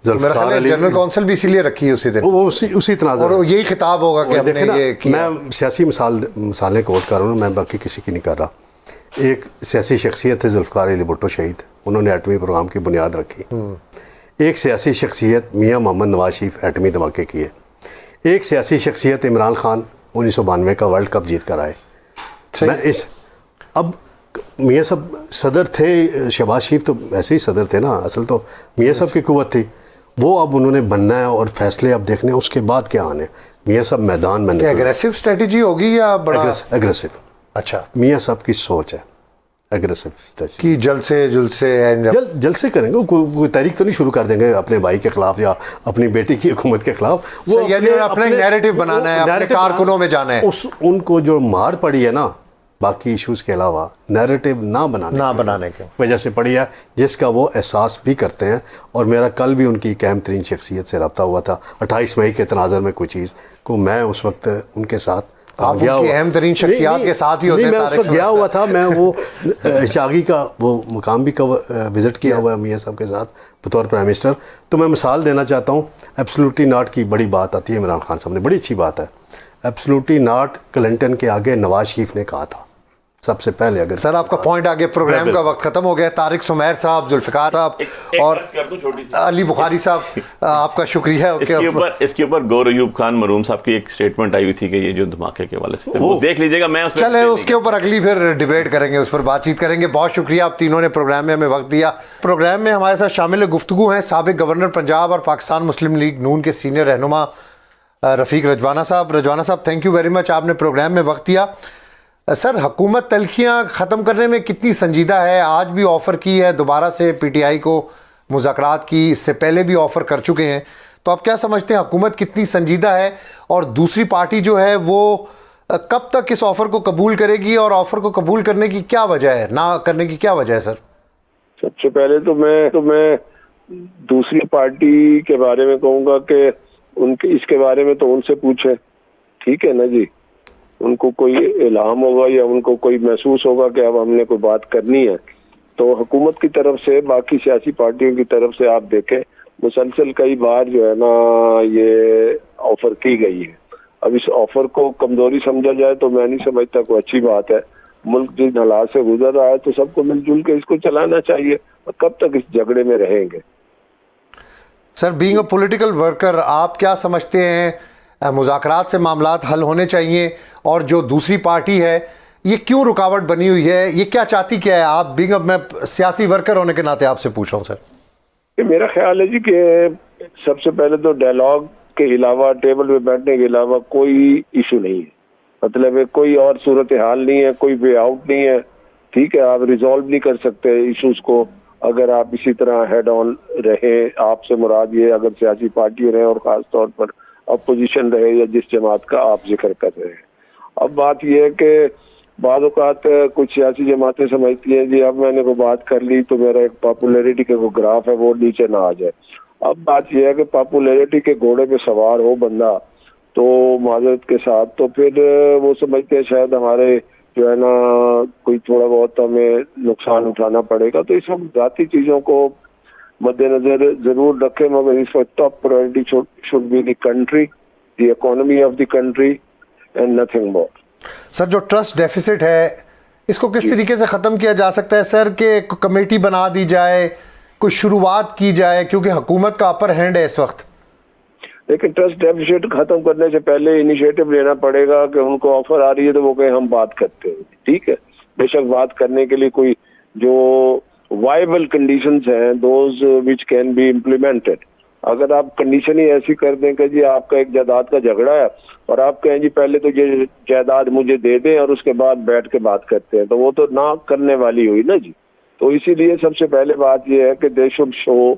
जुल्फ़िकार अली जनरल कौंसिल भी इसीलिए रखी है उसी दिन, वो उसी तनाज़ और यही खिताब होगा कि हमने ये किया। मैं सियासी मिसालें कोट कर रहा हूँ, मैं बाकी किसी की नहीं कर रहा। एक सियासी शख्सियत है जुल्फ़िकार अली भुट्टो शहीद, उन्होंने एटमी प्रोग्राम की बुनियाद रखी। एक सियासी शख्सियत मियाँ मोहम्मद नवाज शरीफ एटमी धमाके किए। एक सियासी शख्सियत इमरान खान 1992 का वर्ल्ड कप जीत कर आए। मैं अब मियाँ साहब सदर थे, शहबाज शरीफ तो ऐसे ही सदर थे ना, असल तो मियाँ साहब की कुव्वत थी। वो अब उन्होंने बनना है और फैसले अब देखने हैं उसके बाद क्या आने। मियाँ साहब मैदान में एग्रेसिव स्ट्रेटजी होगी या बड़ा एग्रेसिव? अच्छा, मियाँ साहब की सोच है एग्रेसिव स्ट्रेटजी कि जल्द से करेंगे। कोई तहरीक तो नहीं शुरू कर देंगे अपने भाई के खिलाफ या अपनी बेटी की हुकूमत के खिलाफ। वो अपने नैरेटिव बनाना है, अपने कारकुनों में जाना है। उनको जो मार पड़ी है ना, बाकी इश्यूज़ के अलावा नैरेटिव ना बनाने की वजह से पड़ी है, जिसका वो एहसास भी करते हैं। और मेरा कल भी उनकी अहम तरीन शख्सियत से रब्ता हुआ था 28 मई के तनाज़र में कोई चीज़ को मैं उस वक्त उनके साथ गया हुआ। अहम तरीन शख्सियत के साथ ही होते हैं। मैं उस वक्त गया हुआ था। मैं वो शागी का वो मुकाम भी विज़िट किया हुआ है मियाँ साहब के साथ बतौर प्राइम मिनिस्टर। तो मैं मिसाल देना चाहता हूँ। एब्सोल्युटली नॉट की बड़ी बात आती है इमरान खान साहब ने, बड़ी अच्छी बात है। एब्सोल्युटली नॉट क्लिंटन के आगे नवाज शरीफ ने कहा था सबसे पहले। अगर सर आपका पॉइंट आगे, प्रोग्राम का वक्त खत्म हो गया। तारिक सुमैर साहब, जुल्फिकार साहब और अली बुखारी साहब, आपका शुक्रिया। इसके ऊपर गौर अयूब खान मरूम साहब की एक स्टेटमेंट आई हुई थी कि ये जो धमाके के वाले से वो देख लीजिएगा। मैं चले उसके ऊपर अगली फिर डिबेट करेंगे, उस पर बातचीत करेंगे। बहुत शुक्रिया, आप तीनों ने प्रोग्राम में हमें वक्त दिया। प्रोग्राम में हमारे साथ शामिल गुफ्तगू हैं साबिक गवर्नर पंजाब और पाकिस्तान मुस्लिम लीग नून के सीनियर रहनुमा रफ़ीक रजवाना साहब। रजवाना साहब, थैंक यू वेरी मच, आपने प्रोग्राम में वक्त दिया। सर, हुकूमत तलखियाँ ख़त्म करने में कितनी संजीदा है? आज भी ऑफ़र की है दोबारा से पीटीआई को मुज़ाकरात की, इससे पहले भी ऑफ़र कर चुके हैं। तो आप क्या समझते हैं हुकूमत कितनी संजीदा है, और दूसरी पार्टी जो है वो कब तक इस ऑफ़र को कबूल करेगी, और ऑफ़र को कबूल करने की क्या वजह है, ना करने की क्या वजह है? सर सबसे पहले तो मैं दूसरी पार्टी के बारे में कहूँगा कि उनके इसके बारे में तो उनसे पूछे, ठीक है ना जी। उनको कोई इल्हाम होगा या उनको कोई महसूस होगा कि अब हमने कोई बात करनी है, तो हुकूमत की तरफ से, बाकी सियासी पार्टियों की तरफ से आप देखें मुसलसल कई बार जो है ना ये ऑफर की गई है। अब इस ऑफर को कमजोरी समझा जाए तो मैं नहीं समझता कोई अच्छी बात है। मुल्क जिन हालात से गुजर रहा है तो सबको मिलजुल के इसको चलाना चाहिए। कब तक इस झगड़े में रहेंगे? Sir, being a political worker, आप क्या समझते हैं मुज़ाकरात से मामलात हल होने चाहिए, और जो दूसरी पार्टी है ये क्यों रुकावट बनी हुई है, ये क्या चाहती क्या है? आप बीइंग, मैं सियासी वर्कर होने के नाते आपसे पूछ रहा हूँ सर। मेरा ख्याल है जी कि सबसे पहले तो डायलॉग के अलावा, टेबल पे बैठने के अलावा कोई इशू नहीं है। मतलब है कोई और सूरत हाल नहीं है, कोई वे आउट नहीं है, ठीक है। आप रिजॉल्व नहीं कर सकते इशूज को अगर आप इसी तरह हेड ऑन रहे। आपसे मुराद ये अगर सियासी पार्टी रहे और खास तौर पर अपोजिशन रहे या जिस जमात का आप जिक्र कर रहे हैं। अब बात यह है कि बाद औक़ात कुछ सियासी जमातें समझती हैं जी अब मैंने कोई बात कर ली तो मेरा एक पॉपुलैरिटी का कोई ग्राफ है वो नीचे ना आ जाए। अब बात यह है कि पॉपुलैरिटी के घोड़े पे सवार हो बंदा तो माजरत के साथ, तो फिर वो समझते हैं शायद हमारे जो है ना कोई थोड़ा बहुत हमें नुकसान उठाना पड़ेगा। तो इस वक्त जाती चीज़ों को मद्देनजर जरूर रखें, मगर इस वक्त top priority should be the country, the economy of the country and nothing more. Sir, जो ट्रस्ट डेफिसिट है इसको किस तरीके से ख़त्म किया जा सकता है सर? कि कमेटी बना दी जाए, कोई शुरुआत की जाए, क्योंकि हुकूमत का अपर हैंड है इस वक्त। लेकिन ट्रस्ट डेफिसिट खत्म करने से पहले इनिशिएटिव लेना पड़ेगा कि उनको ऑफर आ रही है तो वो कहे हम बात करते हैं, ठीक है। बेशक बात करने के लिए कोई जो वायबल कंडीशंस हैं those which can be implemented. अगर आप कंडीशन ही ऐसी कर दें कि जी आपका एक जायदाद का झगड़ा है और आप कहें जी पहले तो ये जायदाद मुझे दे दें और उसके बाद बैठ के बात करते हैं, तो वो तो ना करने वाली हुई ना जी। तो इसीलिए सबसे पहले बात ये है कि they should show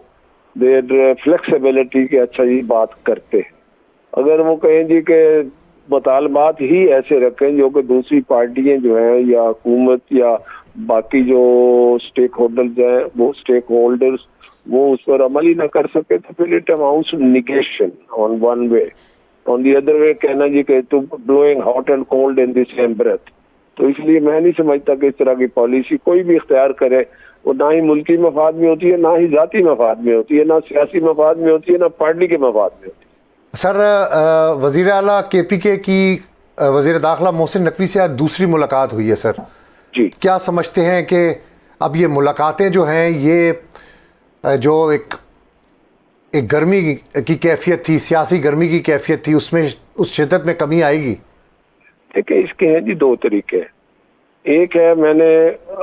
their flexibility के अच्छा जी बात करते हैं। अगर वो कहें जी के मुतालबात ही ऐसे रखें जो कि दूसरी पार्टियां जो हैं या हुकूमत या बाकी जो स्टेक होल्डर्स वो उस पर अमल ही ना कर सके तो फिर it amounts negation on one way. On the other way कहना जी कि तुम blowing hot and cold in the same breath. तो इसलिए मैं नहीं समझता कि इस तरह की पॉलिसी कोई भी इख्तियार करे वो ना ही मुल्की मफाद में होती है, ना ही जाती मफाद में होती है, ना सियासी मफाद में होती है, ना पार्टी के मफाद में होती है। सर, वज़ीर आला KPK की वज़ीर दाखिला मोहसिन नकवी से आज दूसरी मुलाकात हुई है सर जी। क्या समझते हैं कि अब ये मुलाकातें जो हैं ये जो एक गर्मी की कैफियत थी, सियासी गर्मी की कैफियत थी, उसमें उस शिद्दत में कमी आएगी? देखिए इसके हैं जी दो तरीके। एक है मैंने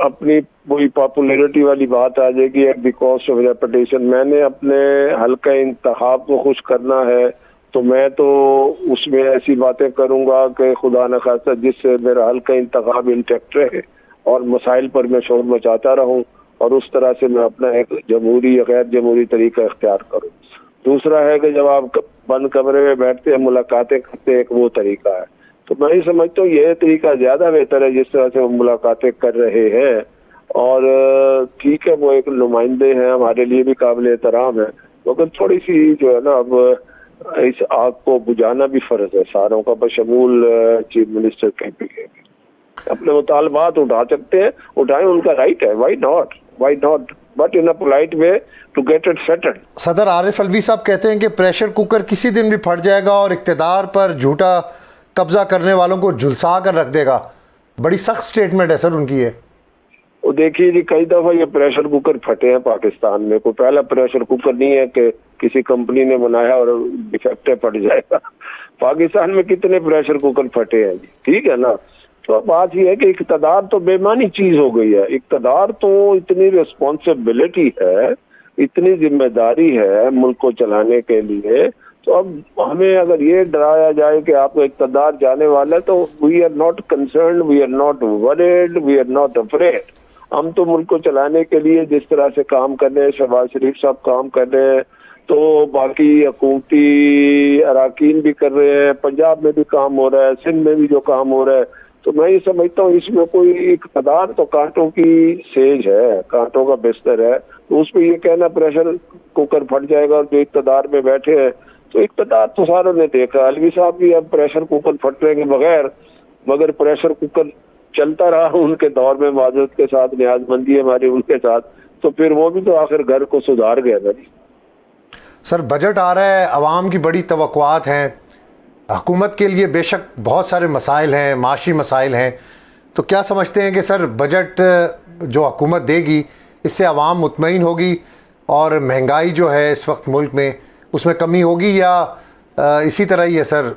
अपनी वही पॉपुलैरिटी वाली बात आ जाएगी at the cost of reputation. मैंने अपने हल्का इंतखाब को खुश करना है तो मैं तो उसमें ऐसी बातें करूंगा कि खुदा न खास्ता जिससे मेरा हल्का इंतखाब इंटैक्ट रहे और मसाइल पर मैं शोर मचाता रहूं और उस तरह से मैं अपना एक जमहूरी या गैर जमहूरी तरीका इख्तियार करूं। दूसरा है कि जब आप बंद कमरे में बैठते हैं मुलाकातें करते हैं, एक वो तरीका है। तो मैं ही समझता हूँ यह तरीका ज्यादा बेहतर है जिस तरह से वो मुलाकातें कर रहे हैं। और ठीक है वो एक नुमाइंदे हैं, हमारे लिए भी काबिल एहतराम है, मगर थोड़ी सी जो है ना अब इस आग को बुझाना भी फर्ज है सारों का, बशमूल चीफ मिनिस्टर KPK। अपने मुतालबात उठा सकते हैं, उठाएं, उनका राइट है, why not but in a polite way to get it settled. सदर आरिफ अलवी साहब कहते हैं कि प्रेशर कुकर किसी दिन भी फट जाएगा और इक़्तिदार पर झूठा कब्जा करने वालों को झुलसा कर रख देगा। बड़ी सख्त स्टेटमेंट है सर उनकी ये। वो देखिए जी, कई दफा ये प्रेशर कुकर फटे हैं पाकिस्तान में। कोई पहला प्रेशर कुकर नहीं है कि किसी कंपनी ने बनाया और डिफेक्टिव पड़ जाएगा। पाकिस्तान में कितने प्रेशर कुकर फटे हैं जी, ठीक है ना। तो अब बात यह है कि इक़्तिदार तो बेमानी चीज हो गई है। इक़्तिदार तो इतनी रिस्पॉन्सिबिलिटी है, इतनी जिम्मेदारी है मुल्क को चलाने के लिए। तो अब हमें अगर ये डराया जाए कि आपका इक़्तिदार जाने वाला है, तो we are not concern, we are not worried, we are not afraid. हम तो मुल्क को चलाने के लिए जिस तरह से काम कर रहे हैं, शहबाज शरीफ साहब काम कर रहे हैं, तो बाकी हुकूमती अराकीन भी कर रहे हैं, पंजाब में भी काम हो रहा है, सिंध में भी जो काम हो रहा है। तो मैं ये समझता हूँ इसमें कोई इक़्तिदार तो कांटों की सेज है, कांटों का बिस्तर है। तो उस पर यह कहना प्रेशर कुकर फट जाएगा और जो इक़्तिदार में बैठे हैं, तो इक़्तिदार तो सारों ने देखा। अलवी साहब भी अब प्रेशर कुकर फटने के बगैर, मगर प्रेशर कुकर चलता रहा उनके दौर में माजरत के साथ, न्याजमंदी हमारी उनके साथ, तो फिर वो भी तो आखिर घर को सुधार गए ना जी। सर बजट आ रहा है, आवाम की बड़ी तवक्कुआत हैं, हुकूमत के लिए बेशक बहुत सारे मसाइल हैं, माशी मसाइल हैं, तो क्या समझते हैं कि सर बजट जो हुकूमत देगी इससे आवाम मुतमईन होगी और महंगाई जो है इस वक्त मुल्क में उसमें कमी होगी, या इसी तरह ही है सर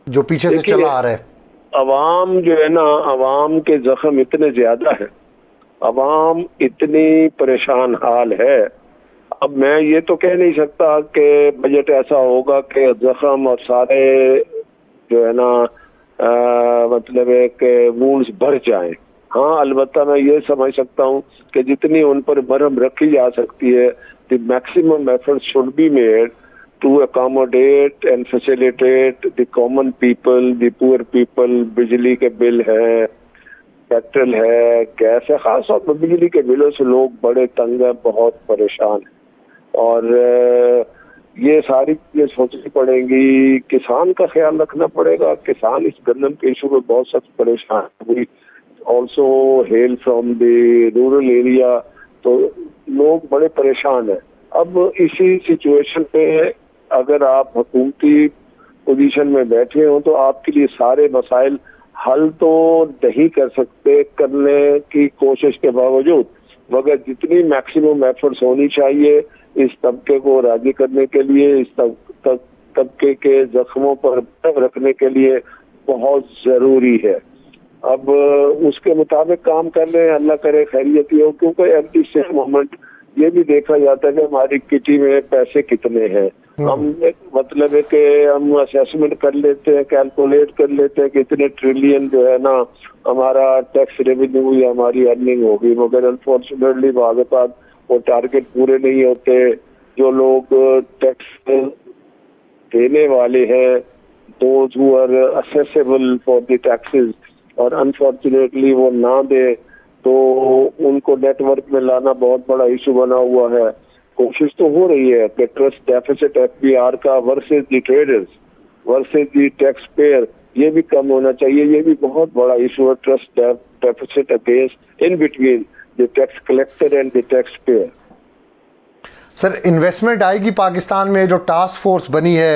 जो पीछे से चला आ रहा है? अवाम जो है ना, अवाम के जख्म इतने ज्यादा है, अवाम इतनी परेशान हाल है। अब मैं ये तो कह नहीं सकता कि बजट ऐसा होगा कि जख्म और सारे जो है ना मतलब एक वूंड्स भर जाएं। हाँ, अलबत्ता मैं ये समझ सकता हूँ कि जितनी उन पर मरहम रखी जा सकती है, the maximum effort should be made to accommodate and facilitate the common people, the poor people। बिजली के बिल है, पेट्रोल है, गैस है, खास तौर पर बिजली के बिलों से लोग बड़े तंग हैं, बहुत परेशान हैं। और ये सारी चीजें सोचनी पड़ेंगी। किसान का ख्याल रखना पड़ेगा। किसान इस गंदम के इशू में बहुत सख्त परेशान हुई। Also hello from the rural area, तो लोग बड़े परेशान हैं। अब इसी सिचुएशन पे अगर आप हुकूमती पोजीशन में बैठे हो तो आपके लिए सारे मसाइल हल तो नहीं कर सकते करने की कोशिश के बावजूद, मगर जितनी मैक्सिमम एफर्ट्स होनी चाहिए इस तबके को राजी करने के लिए, इस तबके के जख्मों पर रखने के लिए बहुत जरूरी है। अब उसके मुताबिक काम कर रहे हैं, अल्लाह करे खैरियत ही हो। क्योंकि एट द सेम मोमेंट ये भी देखा जाता है कि हमारी किटी में पैसे कितने हैं। हम मतलब है कि हम असेसमेंट कर लेते हैं, कैलकुलेट कर लेते हैं कि इतने ट्रिलियन जो है ना हमारा टैक्स रेवेन्यू या हमारी अर्निंग होगी, मगर अनफॉर्चुनेटली बाद वो टारगेट पूरे नहीं होते। जो लोग टैक्स देने वाले हैं, those who are assessable for the taxes, और अनफॉर्चुनेटली वो ना दे, तो उनको नेटवर्क में लाना बहुत बड़ा इशू बना हुआ है। कोशिश तो हो रही है कि ट्रस्ट डेफिसिट एफबीआर का versus the traders versus the tax payer ये भी कम होना चाहिए। ये भी बहुत बड़ा इशू है, trust deficit against in between the tax collector and the tax payer. Sir investment आएगी पाकिस्तान में, जो टास्क फोर्स बनी है,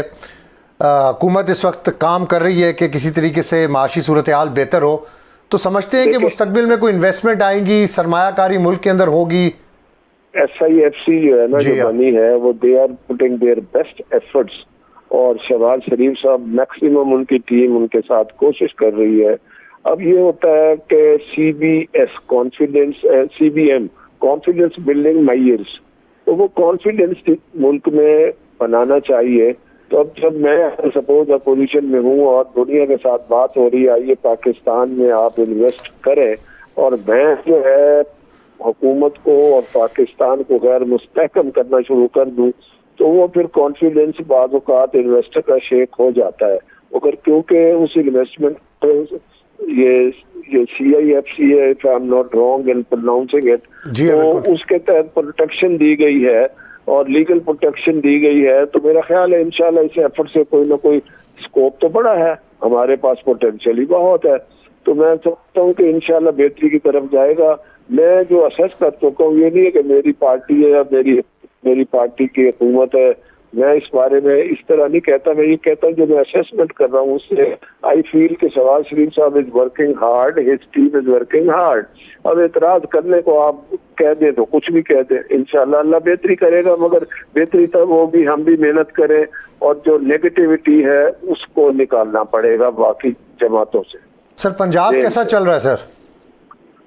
हुकूमत इस वक्त काम कर रही है कि किसी तरीके से माशी सूरत हाल बेहतर हो, तो समझते हैं कि मुस्तकबिल में कोई इन्वेस्टमेंट आएंगी, सरमायाकारी मुल्क के अंदर होगी? SIFC जो है ना जो बनी है, वो they are putting their best efforts, और शहबाज शरीफ साहब मैक्सिमम उनकी टीम उनके साथ कोशिश कर रही है। अब ये होता है कि CBS confidence, CBM confidence building measures, तो वो कॉन्फिडेंस मुल्क में बनाना चाहिए। तो अब जब मैं सपोज अपोजिशन में हूँ और दुनिया के साथ बात हो रही है, आइए पाकिस्तान में आप इन्वेस्ट करें, और मैं जो है हुकूमत को और पाकिस्तान को गैर मुस्तहकम करना शुरू कर दूं, तो वो फिर कॉन्फिडेंस बाज़ औक़ात इन्वेस्टर का शेक हो जाता है। मगर क्योंकि उस इन्वेस्टमेंट ये CIFC है, if I am not wrong in pronouncing it, तो उसके तहत प्रोटेक्शन दी गई है और लीगल प्रोटेक्शन दी गई है। तो मेरा ख्याल है इंशाल्लाह इस एफर्ट से कोई ना कोई स्कोप तो बड़ा है, हमारे पास पोटेंशियल ही बहुत है। तो मैं समझता हूँ कि इंशाल्लाह बेहतरी की तरफ जाएगा। मैं जो असेस कर चुका हूँ, ये नहीं है कि मेरी पार्टी है या मेरी पार्टी की हुकूमत है मैं इस बारे में इस तरह नहीं कहता, मैं ये कहता हूँ जो मैं असेसमेंट कर रहा हूँ उससे आई फील कि शहबाज शरीफ साहब is working hard, his team is working hard. अब एतराज करने को आप कह दें तो कुछ भी कह दें, इंशाल्लाह अल्लाह बेहतरी करेगा, मगर बेहतरी तब होगी हम भी मेहनत करें और जो नेगेटिविटी है उसको निकालना पड़ेगा बाकी जमातों से। सर पंजाब कैसा चल रहा है सर?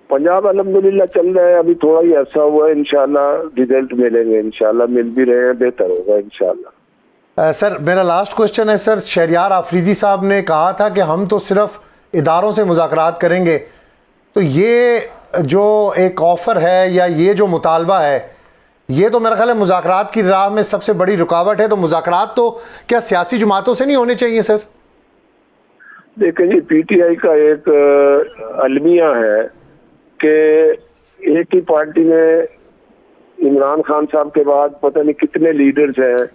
पंजाब अल्हम्दुलिल्लाह चल रहा है, अभी थोड़ा ही ऐसा हुआ है, इंशाल्लाह रिजल्ट मिलेंगे, इंशाल्लाह मिल भी रहे हैं, बेहतर होगा इंशाल्लाह। सर मेरा लास्ट क्वेश्चन है सर, शहरियार आफरीदी साहब ने कहा था कि हम तो सिर्फ इदारों से मुज़ाकरात करेंगे, तो ये जो एक ऑफ़र है या ये जो मुतालबा है ये तो मेरा ख्याल है मुज़ाकरात की राह में सबसे बड़ी रुकावट है, तो मुज़ाकरात तो क्या सियासी जमातों से नहीं होने चाहिए सर? देखिए जी, पीटीआई का एक अलमिया है कि एक ही पार्टी में इमरान खान साहब के बाद पता नहीं कितने लीडर्स हैं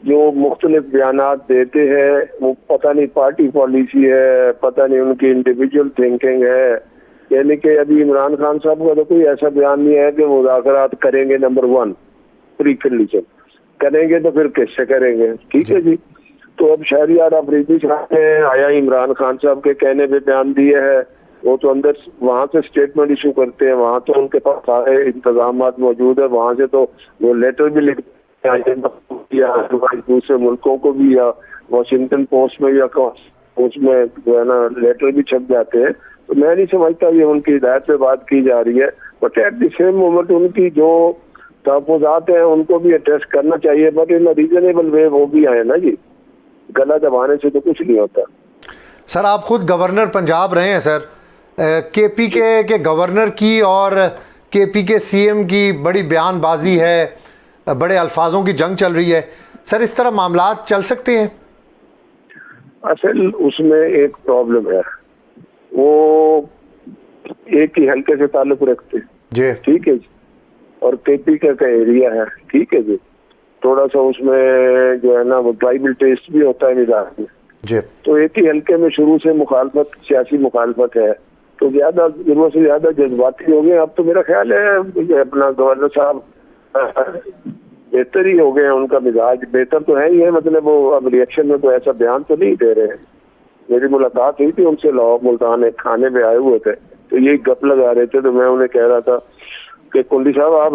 जो मुख्तलिफ बयानात देते हैं, वो पता नहीं पार्टी पॉलिसी है, पता नहीं उनकी इंडिविजुअल थिंकिंग है। यानी कि अभी इमरान खान साहब का तो कोई ऐसा बयान नहीं है कि मुज़ाकरात करेंगे, नंबर 1 प्री कंडीशन करेंगे तो फिर किससे करेंगे, ठीक है जी। तो अब शहरियार अफरीदी साहब ने आया इमरान खान साहब के कहने पे बयान दिए है, वो तो अंदर वहां से स्टेटमेंट इशू करते हैं, वहां तो उनके पास सारे इंतजाम मौजूद है, वहां से तो वो लेटर भी लिखते हैं या दूसरे मुल्कों को भी, या वॉशिंगटन पोस्ट में या पोस्ट में जो है ना लेटर भी छप जाते हैं। तो मैं नहीं समझता ये उनकी हिदायत पे बात की जा रही है, but at the same moment उनकी जो तहफ़्फ़ुज़ात हैं उनको भी एड्रेस करना चाहिए, बट इन रीजनेबल वे वो भी आए ना जी, गला दबाने से तो कुछ नहीं होता। सर आप खुद गवर्नर पंजाब रहे हैं सर, केपीके के गवर्नर की और केपीके सीएम की बड़ी बयानबाजी है, बड़े अल्फाजों की जंग चल रही है सर, इस तरह मामलात चल सकते हैं? असल उसमें एक प्रॉब्लम है, वो एक ही हल्के से ताल्लुक रखते हैं जी, ठीक है जी, और केपीके का एरिया है, ठीक है जी, थोड़ा सा उसमें जो है ना वो ट्राइबल टेस्ट भी होता है मिजाज में जी। तो एक ही हल्के में शुरू से मुखालफत, सियासी मुखालफत है, तो ज्यादा जरूरत से ज्यादा जज्बाती हो गए। अब तो मेरा ख्याल है अपना गवर्नर साहब बेहतर ही हो गए हैं, उनका मिजाज बेहतर तो है ही है, मतलब वो अब रिएक्शन में तो ऐसा बयान तो नहीं दे रहे हैं। मेरी मुलाकात हुई थी उनसे लाहौर मुल्तान एक खाने में आए हुए थे, तो यही गप लगा रहे थे, तो मैं उन्हें कह रहा था कि कुंडी साहब आप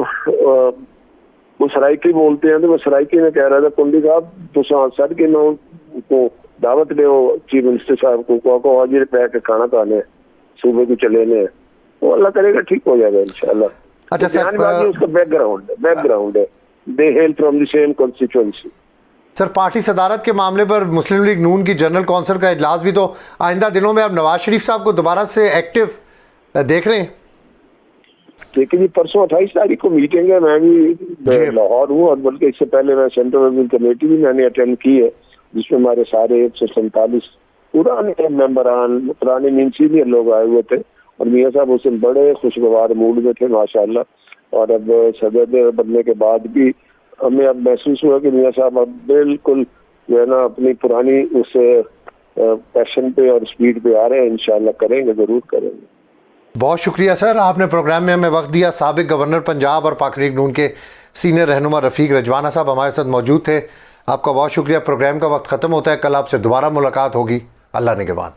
वो सराइकी बोलते हैं, तो मैं सराइकी में कह रहा था कुंडी साहब तो सर के नो को दावत दे चीफ मिनिस्टर साहब को हाजिर पै के खाना खाने सूबे को चले ने, वो अल्लाह करेगा ठीक हो जाएगा इंशाल्लाह। अच्छा सर, उसका बैकग्राउंड है, they hail from the same constituency. Sir party सदारत के मामले पर मुस्लिम लीग नून की जनरल कौंसिल का इजलास भी तो आइंदा दिनों में अब नवाज शरीफ साहब को दोबारा से एक्टिव देख रहे हैं। लेकिन ये परसों 28 तारीख को मीटिंग है, मैं भी लाहौर हूँ, और बल्कि इससे पहले मैं सेंट्रल वर्किंग कमेटी भी मैंने अटेंड की है, जिसमें हमारे सारे 147 पुराने मेंबरान, पुराने मीन सीनियर लोग आए हुए थे, और मियाँ साहब उस दिन बड़े खुशगवार मूड में थे माशाल्लाह। और अब सदर बनने के बाद भी हमें अब महसूस हुआ कि मियाँ साहब अब बिल्कुल जो है ना अपनी पुरानी उस पैशन पे और स्पीड पे आ रहे हैं, इंशाल्लाह करेंगे, जरूर करेंगे। बहुत शुक्रिया सर, आपने प्रोग्राम में हमें वक्त दिया। साबिक गवर्नर पंजाब और पाक लीग नून के सीनियर रहनुमा रफ़ीक रजवाना साहब हमारे साथ मौजूद थे। आपका बहुत शुक्रिया। प्रोग्राम का वक्त ख़त्म होता है, कल आपसे दोबारा मुलाकात होगी। अल्लाह निगहबान।